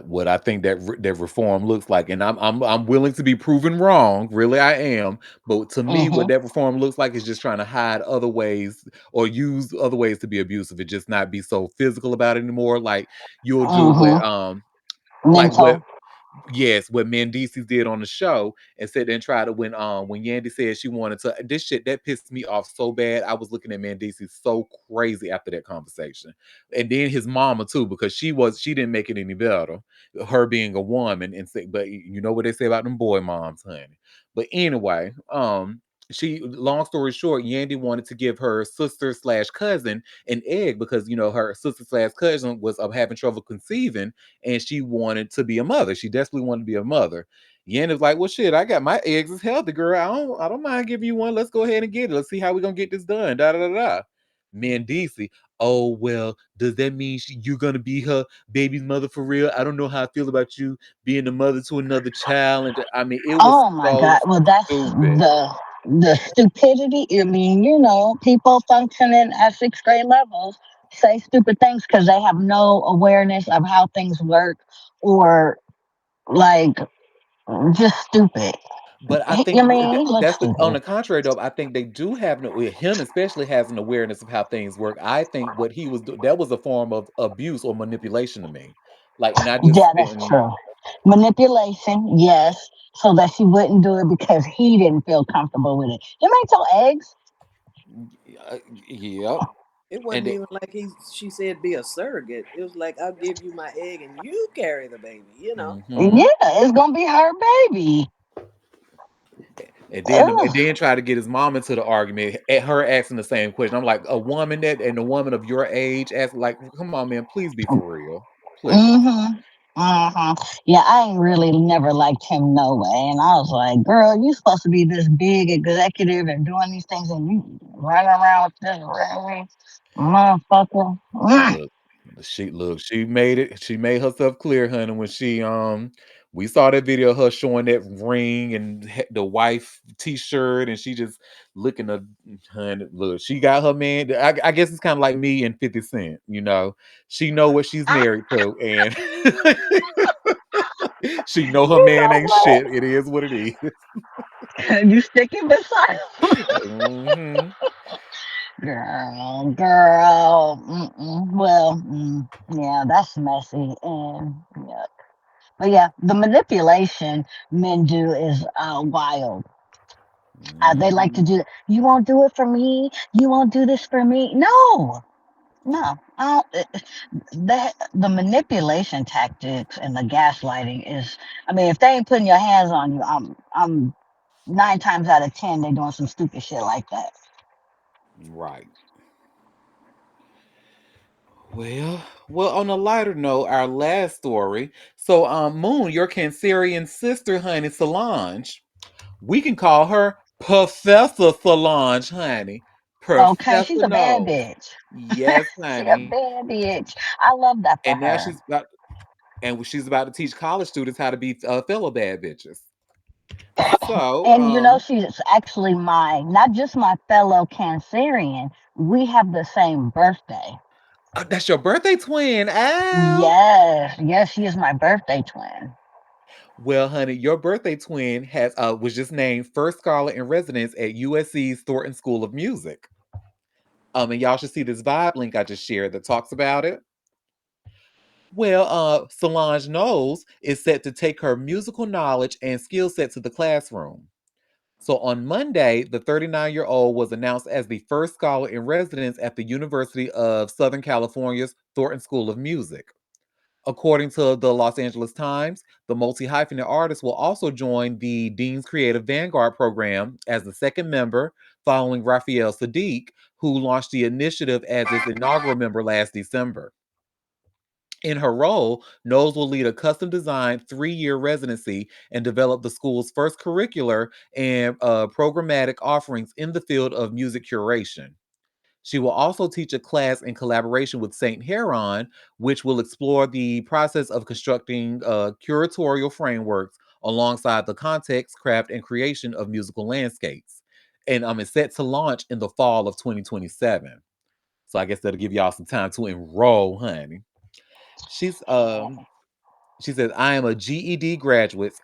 What I think that reform looks like, and I'm willing to be proven wrong. Really, I am. But to me, what hmm that reform looks like is just trying to hide other ways or use other ways to be abusive. It just not be so physical about it anymore. Like you'll do hmm what mental. yes, what Mendices did on the show and said and try to when Yandy said she wanted to this shit that pissed me off so bad. I was looking at Mendices so crazy after that conversation. And then his mama too, because she didn't make it any better. Her being a woman and say, but you know what they say about them boy moms, honey. But anyway, she long story short, Yandy wanted to give her sister slash cousin an egg because her sister slash cousin was having trouble conceiving and she wanted to be a mother. She desperately wanted to be a mother. Yen is like, well, shit, I got my eggs is healthy, girl. I don't mind giving you one. Let's go ahead and get it. Let's see how we gonna get this done. Da da da da. Mendici, oh well, does that mean you're gonna be her baby's mother for real? I don't know how I feel about you being the mother to another child. And I mean, it was Oh my so God. Well, that's stupid. the stupidity. I mean, people functioning at sixth grade levels say stupid things because they have no awareness of how things work, or like just stupid. But I I think mean, he looks on stupid. the contrary, though. I think they do have him, especially has an awareness of how things work. I think what he was doing that was a form of abuse or manipulation to me. Like, and I just Yeah, that's didn't. true. Manipulation, yes, so that she wouldn't do it because he didn't feel comfortable with it. You ain't your eggs. Yep, It and wasn't even like she said be a surrogate. It was like I'll give you my egg and you carry the baby. hmm Yeah, it's gonna be her baby. and Ugh. then try to get his mom into the argument at her asking the same question. I'm like, a woman that and a woman of your age asking, like, come on, man, please be for real, please. Mm-hmm. Mm-hmm. Yeah, I ain't really never liked him no way. And I was like, girl, you supposed to be this big executive and doing these things and you running around with this really motherfucker. Mm. Look, she made it. She made herself clear, honey, when we saw that video of her showing that ring and the wife t-shirt, and she just looking a honey. Look, she got her man. I guess it's kind of like me and 50 Cent. She know what she's married to, and she know her You man know ain't what? shit. It is what it is. You sticking beside hmm girl. Mm-mm. Well, yeah, that's messy and yeah. But yeah, the manipulation men do is wild. They like to hmm do. You won't do it for me. You won't do this for me. No, no. I don't, the manipulation tactics and the gaslighting is. I mean, if they ain't putting your hands on you, I'm 9 times out of 10 they doing some stupid shit like that. Right. Well, on a lighter note, our last story. So, Moon, your Cancerian sister, honey, Solange. We can call her Professor Solange, honey. Okay, Professor she's a bad knows. bitch. Yes, She a honey. bad bitch. I love that for And now her. she's about to teach college students how to be fellow bad bitches. So, And she's actually not just my fellow Cancerian. We have the same birthday. that's your birthday twin, Al. Yes, yes, she is my birthday twin. Well, honey, your birthday twin has was just named first scholar in residence at USC's Thornton School of Music. And y'all should see this vibe link I just shared that talks about it. Well, Solange Knowles is set to take her musical knowledge and skill set to the classroom. So on Monday, the 39-year-old was announced as the first scholar in residence at the University of Southern California's Thornton School of Music. According to the Los Angeles Times, the multi hyphenate artist will also join the Dean's Creative Vanguard program as the second member, following Raphael Sadiq, who launched the initiative as its inaugural member last December. In her role, Knowles will lead a custom designed 3-year residency and develop the school's first curricular and programmatic offerings in the field of music curation. She will also teach a class in collaboration with St. Heron, which will explore the process of constructing curatorial frameworks alongside the context, craft, and creation of musical landscapes. And it's set to launch in the fall of 2027. So I guess that'll give y'all some time to enroll, honey. She's she says, I am a GED graduate,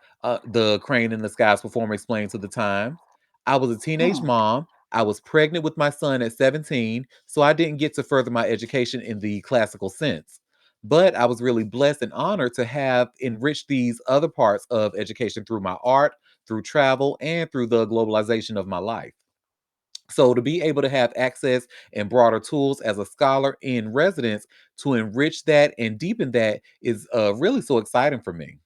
the Crane in the Skies performer explained to the Times. I was a teenage Hmm. mom. I was pregnant with my son at 17, so I didn't get to further my education in the classical sense. But I was really blessed and honored to have enriched these other parts of education through my art, through travel, and through the globalization of my life. So to be able to have access and broader tools as a scholar in residence to enrich that and deepen that is really so exciting for me.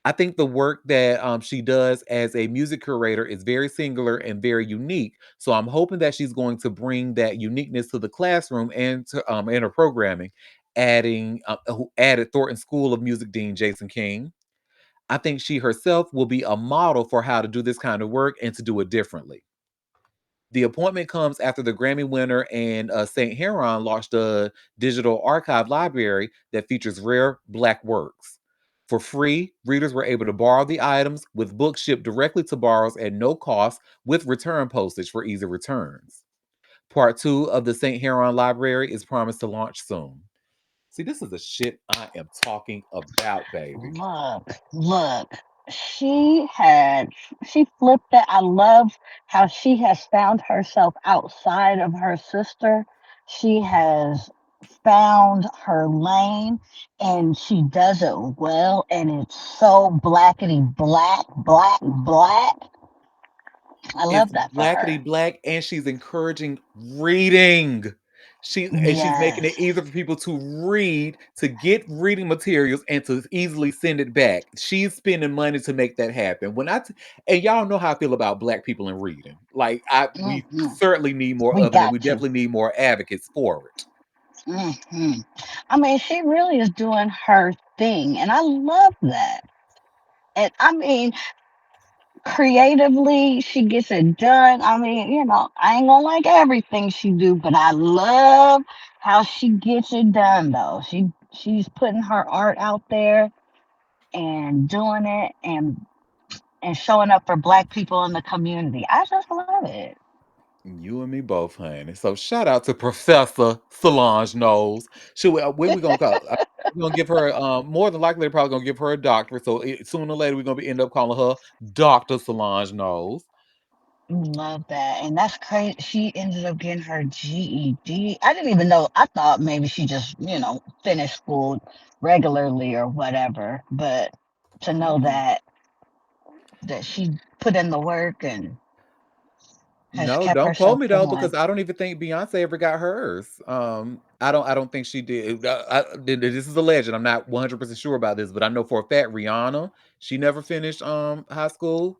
I think the work that she does as a music curator is very singular and very unique. So I'm hoping that she's going to bring that uniqueness to the classroom and to and her programming, adding who added Thornton School of Music Dean Jason King. I think she herself will be a model for how to do this kind of work and to do it differently. The appointment comes after the Grammy winner and St. Heron launched a digital archive library that features rare Black works. For free, readers were able to borrow the items with books shipped directly to borrowers at no cost with return postage for easy returns. Part two of the St. Heron Library is promised to launch soon. See, this is the shit I am talking about, baby. Look. She had she flipped it. I love how she has found herself outside of her sister. She has found her lane and she does it well and it's so blackety black, black, black. I It's love that for her. blackety black, and she's encouraging reading. She's making it Yes. easier for people to read, to get reading materials, and to easily send it back. She's spending money to make that happen. And y'all know how I feel about Black people in reading. Like we Hmm. certainly need more We of it, and we got to. definitely need more advocates for it. Hmm. I mean, she really is doing her thing, and I love that. And I mean, creatively, she gets it done. I mean, I ain't gonna like everything she do, but I love how she gets it done. Though she's putting her art out there and doing it and showing up for Black people in the community. I just love it. You and me both, honey. So shout out to Professor Solange Knowles. Should we gonna call? We're gonna give her more than likely they're probably gonna give her a doctorate. So sooner or later we're gonna end up calling her Doctor Solange Knowles. Love that. And that's crazy. She ended up getting her GED. I didn't even know. I thought maybe she just, finished school regularly or whatever. But to know Mm-mm. that she put in the work and has No, kept don't quote herself me though, because going. I don't even think Beyonce ever got hers. I don't think she did. This is a legend. I'm not 100% sure about this, but I know for a fact Rihanna, she never finished high school.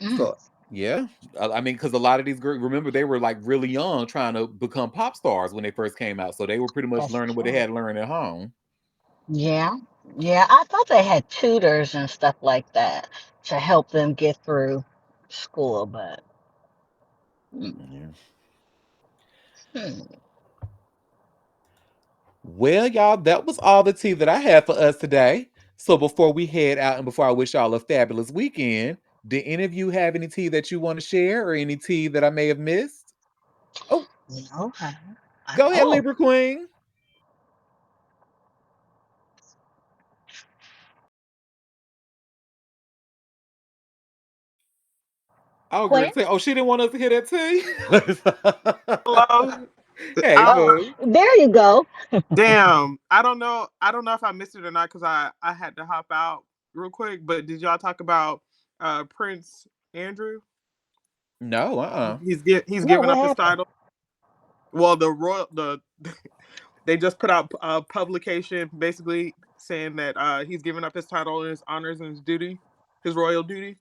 Mm, So yeah, I mean, because a lot of these girls, remember, they were like really young, trying to become pop stars when they first came out. So they were pretty much that's learning what they true. had to learn at home. Yeah. Yeah. I thought they had tutors and stuff like that to help them get through school, but mm, Yeah. hmm. Well, y'all, that was all the tea that I had for us today. So before we head out and before I wish y'all a fabulous weekend, did any of you have any tea that you want to share or any tea that I may have missed? Oh, Okay. go ahead, Oh, Libra Queen. I was going to Quinn. say, oh, she didn't want us to hear that tea. Hello. Hey, I Oh, boo. there you go. damn. I don't know. I don't know if I missed it or not because I had to hop out real quick. But did y'all talk about Prince Andrew? No, He's No, giving what up his happened? title. Well, they just put out a publication basically saying that he's giving up his title and his honors and his duty, his royal duty.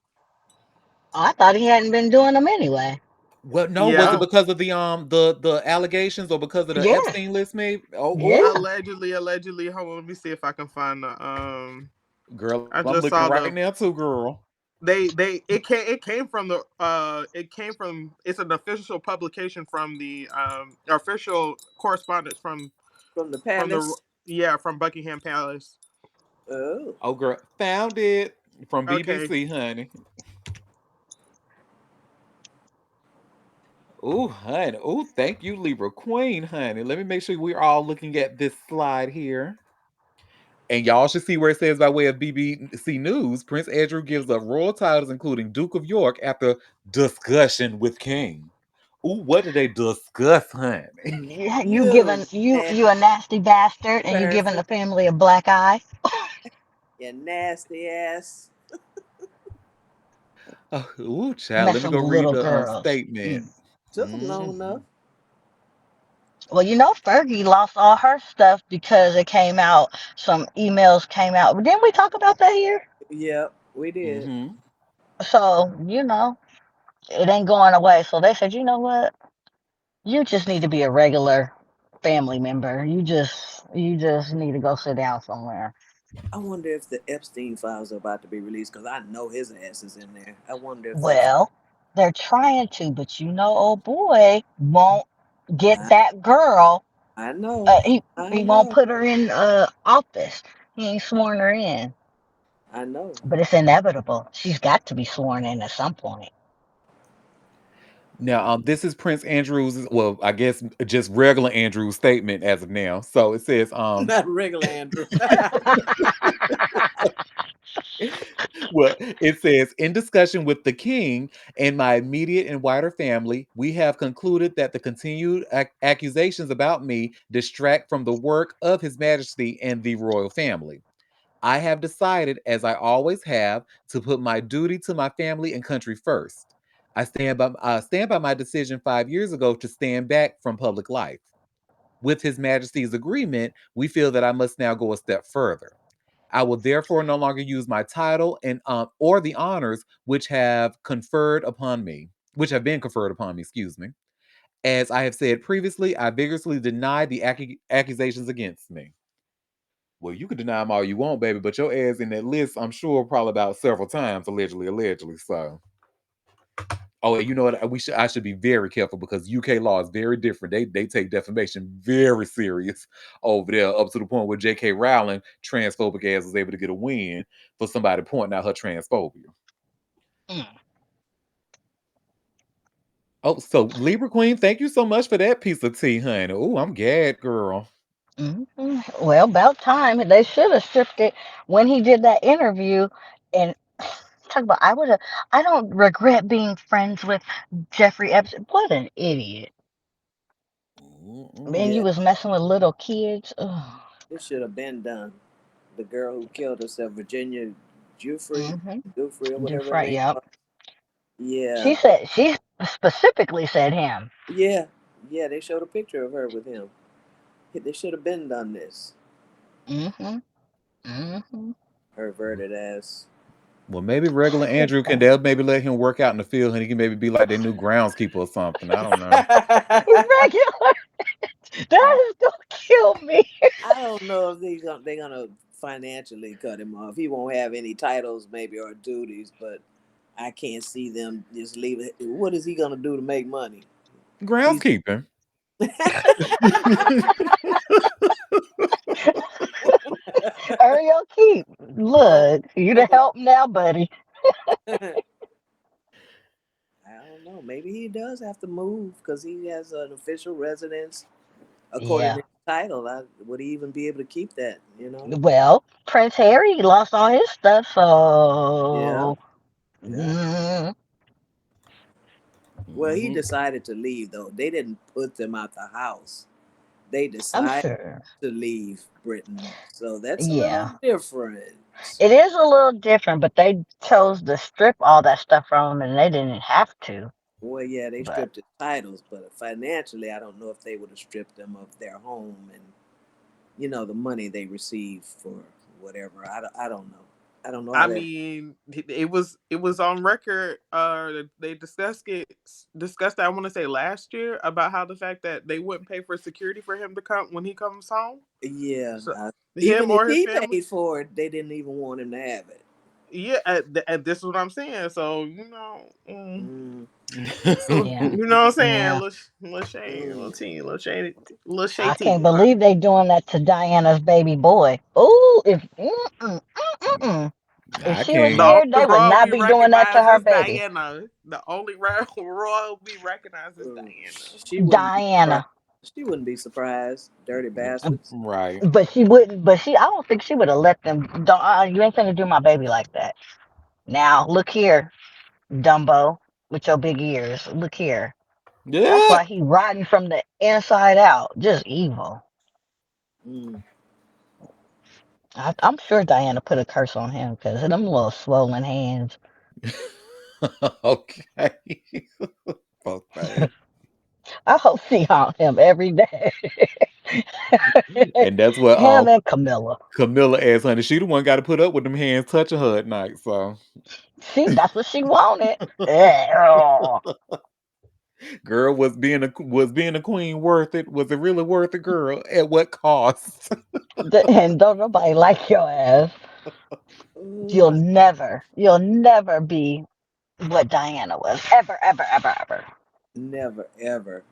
Oh, I thought he hadn't been doing them anyway. well, no, was it Yeah, because of the allegations or because of the Yeah, Epstein list, maybe? Oh, yeah. oh, allegedly. Hold on, let me see if I can find the. girl, I I'm just looking saw right the. now too, girl. it came from it's an official publication from the official correspondence From the from the palace. yeah, from Buckingham Palace. Oh, Oh, girl, found it from Okay. BBC, honey. Oh, honey. Oh, thank you, Libra Queen, honey. Let me make sure we're all looking at this slide here. And y'all should see where it says by way of BBC News, Prince Andrew gives up royal titles, including Duke of York, after discussion with King. Ooh, what did they discuss, honey? You you giving you a nasty nasty bastard, and you giving person. the family a black eye. You nasty ass. Oh, ooh, child. Let me Messing go with read little the girls. statement. Mm. Took them long Hmm. enough. Well, Fergie lost all her stuff because it came out. Some emails came out. Didn't we talk about that here? Yep, we did. Hmm. So it ain't going away. So they said, you know what? You just need to be a regular family member. You just need to go sit down somewhere. I wonder if the Epstein files are about to be released because I know his ass is in there. I wonder if that's. Well, they're trying to, but old boy won't get I, that girl. I know. I He won't know. put her in office. He ain't sworn her in. I know. But it's inevitable. She's got to be sworn in at some point. Now, this is Prince Andrew's, well, I guess just regular Andrew's statement as of now. So it says, Not regular Andrew. well, it says, in discussion with the king and my immediate and wider family, we have concluded that the continued accusations about me distract from the work of His Majesty and the royal family. I have decided, as I always have, to put my duty to my family and country first. I stand by my decision 5 years ago to stand back from public life. With His Majesty's agreement, we feel that I must now go a step further. I will therefore no longer use my title and or the honors which have been conferred upon me. Excuse me. As I have said previously, I vigorously deny the accusations against me. Well, you can deny them all you want, baby, but your ass in that list, I'm sure, probably about several times, allegedly, allegedly. So, oh, and you know what? I should be very careful because UK law is very different. They take defamation very serious over there, up to the point where J.K. Rowling, transphobic ass, was able to get a win for somebody pointing out her transphobia. Mm. Oh, so Libra Queen, thank you so much for that piece of tea, honey. Oh, I'm gad, girl. Well, about time. They should have stripped it when he did that interview. And talk about, I don't regret being friends with Jeffrey Epstein. What an idiot. Mm-mm. Man, you Yeah, was messing with little kids. Ugh. this should have been done. The girl who killed herself, Virginia Giuffre, Mm-hmm. Giuffre or Do whatever her right, name yep. was. Yeah, She specifically said him. yeah, yeah. They showed a picture of her with him. They should have been done this. Mm-hmm. Mm-hmm. Perverted ass. Well, maybe regular Andrew they'll maybe let him work out in the field and he can maybe be like their new groundskeeper or something. I don't know. Regular. That is gonna kill me. I don't know if they're gonna financially cut him off. He won't have any titles, maybe, or duties, but I can't see them just leave it. What is he gonna do to make money? He's Groundskeeping. Ariel Keep. uh, Look, you to help now, buddy. I don't know. Maybe he does have to move because he has an official residence according to Yeah. his title. Would he even be able to keep that? You know? Well, Prince Harry lost all his stuff, Yeah, so yeah. mm, Well, he Mhm. decided to leave though. They didn't put them out the house. They I'm decided sure. to leave Britain. So that's a little Yeah. different. It is a little different, but they chose to strip all that stuff from him and they didn't have to. Well, yeah, they But stripped his titles, but financially, I don't know if they would have stripped them of their home and the money they received for whatever. I don't know. I don't know how I that. mean, it was on record. They discussed that, I want to say last year, about how the fact that they wouldn't pay for security for him to come when he comes home. Yeah, So even him if or his he family. paid for it, they didn't even want him to have it. yeah, and this is what I'm saying. So Mm, Yeah, you know what I'm saying? yeah. Little shade, little mm, tea, little shady, little I shade tea. can't believe they doing that to Diana's baby boy. Ooh, if I she was The can't. here, only they would royal not we be doing that to recognize her is baby. Diana. The only royal we recognize is mm. Diana. She wouldn't be surprised. Diana. She wouldn't be surprised. Dirty bastards. Right. But she wouldn't. But she, I don't think she would have let them. Don't, you ain't finna do my baby like that. Now look here, Dumbo, with your big ears. Look here. That's Yeah. why he rotten from the inside out. Just evil. Mm, I'm sure Diana put a curse on him because of them little swollen hands. Okay. Fuck that. I hope she haunt him every day. And that's what Him and Camilla. Camilla asked, honey. She the one got to put up with them hands touching her at night. So, That's what she wanted. Yeah. girl, was being a queen worth it? Was it really worth it, girl? At what cost? And don't nobody like your ass. mm. You'll never be what Diana was. Ever, ever, ever, ever. Never ever.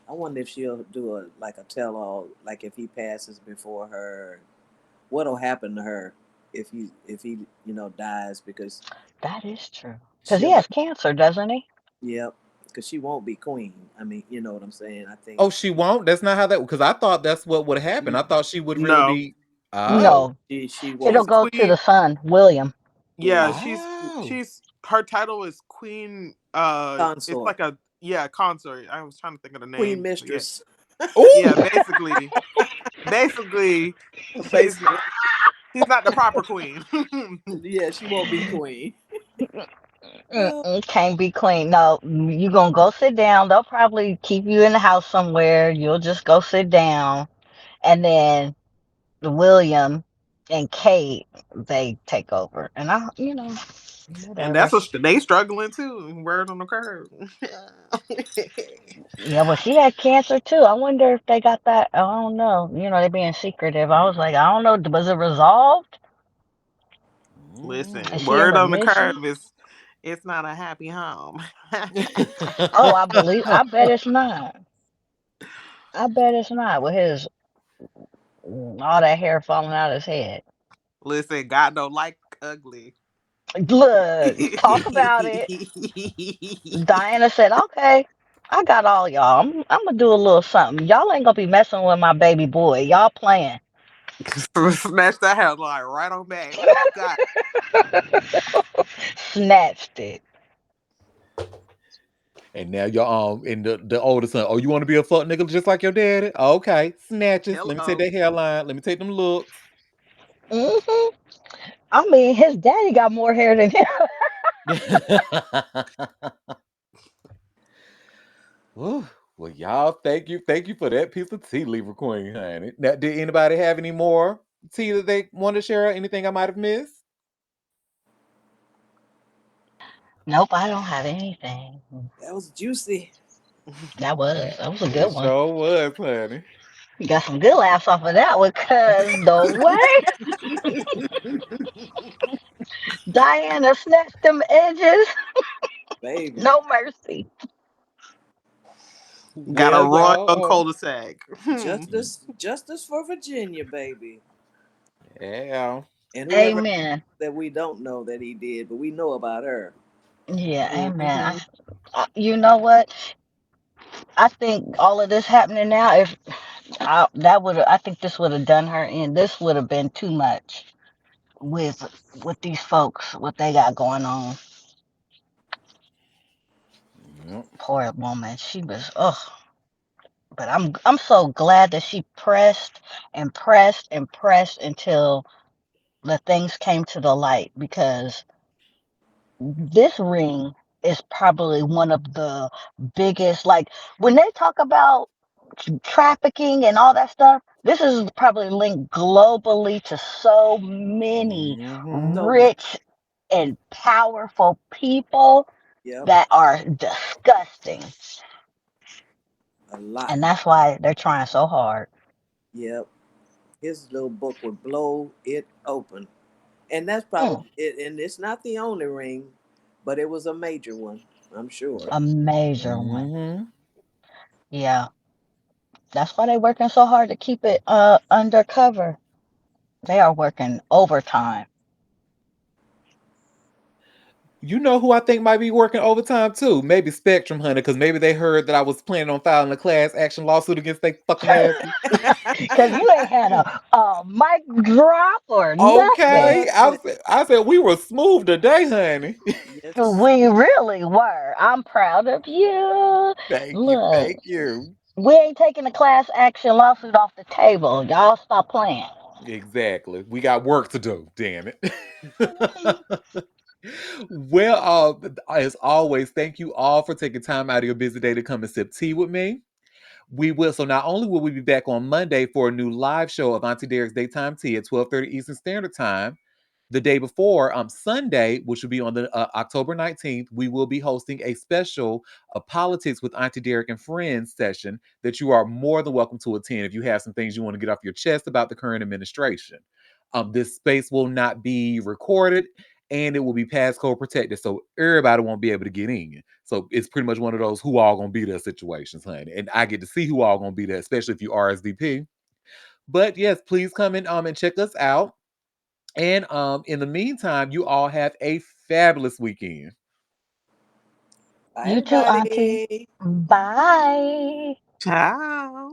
I wonder if she'll do a like a tell all, like if he passes before her, what'll happen to her if he dies because That is true. Because he she'll has cancer, doesn't he? yep, because she won't be queen. I mean, you know what I'm saying. I think Oh, she won't. That's not how that. Because I thought that's what would happen. I thought she would really No, be. no, Oh. No. she It'll won't she's be go to the queen. son, William. Yeah, William Oh. she's her title is queen. It's consort, like a yeah consort. I was trying to think of the queen name. Yeah, mistress, yeah. Oh. Basically, she's basically. she's not the proper queen. Yeah, she won't be queen. Oh, Can't be clean. No, you gonna go sit down. They'll probably keep you in the house somewhere. You'll just go sit down, and then William and Kate they take over. And And whatever. that's what they struggling too. Word on the curb. Yeah, well, she had cancer too. I wonder if they got that. I don't know. They being secretive. I was like, I don't know. Was it resolved? Is Listen, she in word on the remission? curb is it's not a happy home. Oh, I believe. I bet it's not. I bet it's not with his all that hair falling out of his head. Listen, God don't like ugly. Look, talk about it. Diana said, "Okay, I got all y'all. I'm gonna do a little something. Y'all ain't gonna be messing with my baby boy. Y'all playing." Smash that headline right on back. God. Snatched it. And now your and the older son. Oh, you want to be a fuck nigga just like your daddy? Okay, snatches. Let me take Hello. that hairline. Let me take them looks. Hmm. I mean, his daddy got more hair than him. Whew. Well, y'all, thank you for that piece of tea, Libra Queen, honey. Now, did anybody have any more tea that they want to share? Anything I might have missed? Nope, I don't have anything. that was juicy. That was a It good one. sure was, honey. You got some good laughs off of that one, cause the way Diana snatched them edges, Baby. no mercy. Got a Well, royal y'all. cul-de-sac. Justice for Virginia, baby. Yeah. And whoever Amen. that we don't know that he did, but we know about her. Yeah, amen. Hmm. You know what? I think all of this happening now, if I think this would have done her in. This would have been too much with with these folks, what they got going on. Yep. Poor woman. She was, but I'm so glad that she pressed and pressed and pressed until the things came to the light because this ring is probably one of the biggest, like when they talk about trafficking and all that stuff, this is probably linked globally to so many Mm-hmm. So many. rich and powerful people Yep. that are disgusting. A lot. And that's why they're trying so hard. Yep. His little book would blow it open. And that's Mm, probably it. And it's not the only ring, but it was a major one, I'm sure. a major one. Hmm. Yeah, that's why they're working so hard to keep it undercover. They are working overtime. You know who I think might be working overtime too? Maybe Spectrum, honey, because maybe they heard that I was planning on filing a class action lawsuit against they fucking asses. Because you ain't had a mic drop or nothing. Okay, Nothing. I said we were smooth today, honey. Yes. We really were. I'm proud of you. Thank you, Look, thank you. we ain't taking the class action lawsuit off the table. Y'all stop playing. Exactly. We got work to do. Damn it. Okay. Well, as always, thank you all for taking time out of your busy day to come and sip tea with me. We will. So not only will we be back on Monday for a new live show of Auntie Derek's Daytime Tea at 12:30 Eastern Standard Time. The day before, Sunday, which will be on the October 19th, we will be hosting a special Politics with Auntie Derek and Friends session that you are more than welcome to attend if you have some things you want to get off your chest about the current administration. This space will not be recorded and it will be passcode protected, so everybody won't be able to get in. So it's pretty much one of those who all gonna be there situations, honey. And I get to see who all gonna be there, especially if you RSVP. But yes, please come in and check us out. And in the meantime, you all have a fabulous weekend. Bye, You too, Auntie. everybody. Bye. Ciao.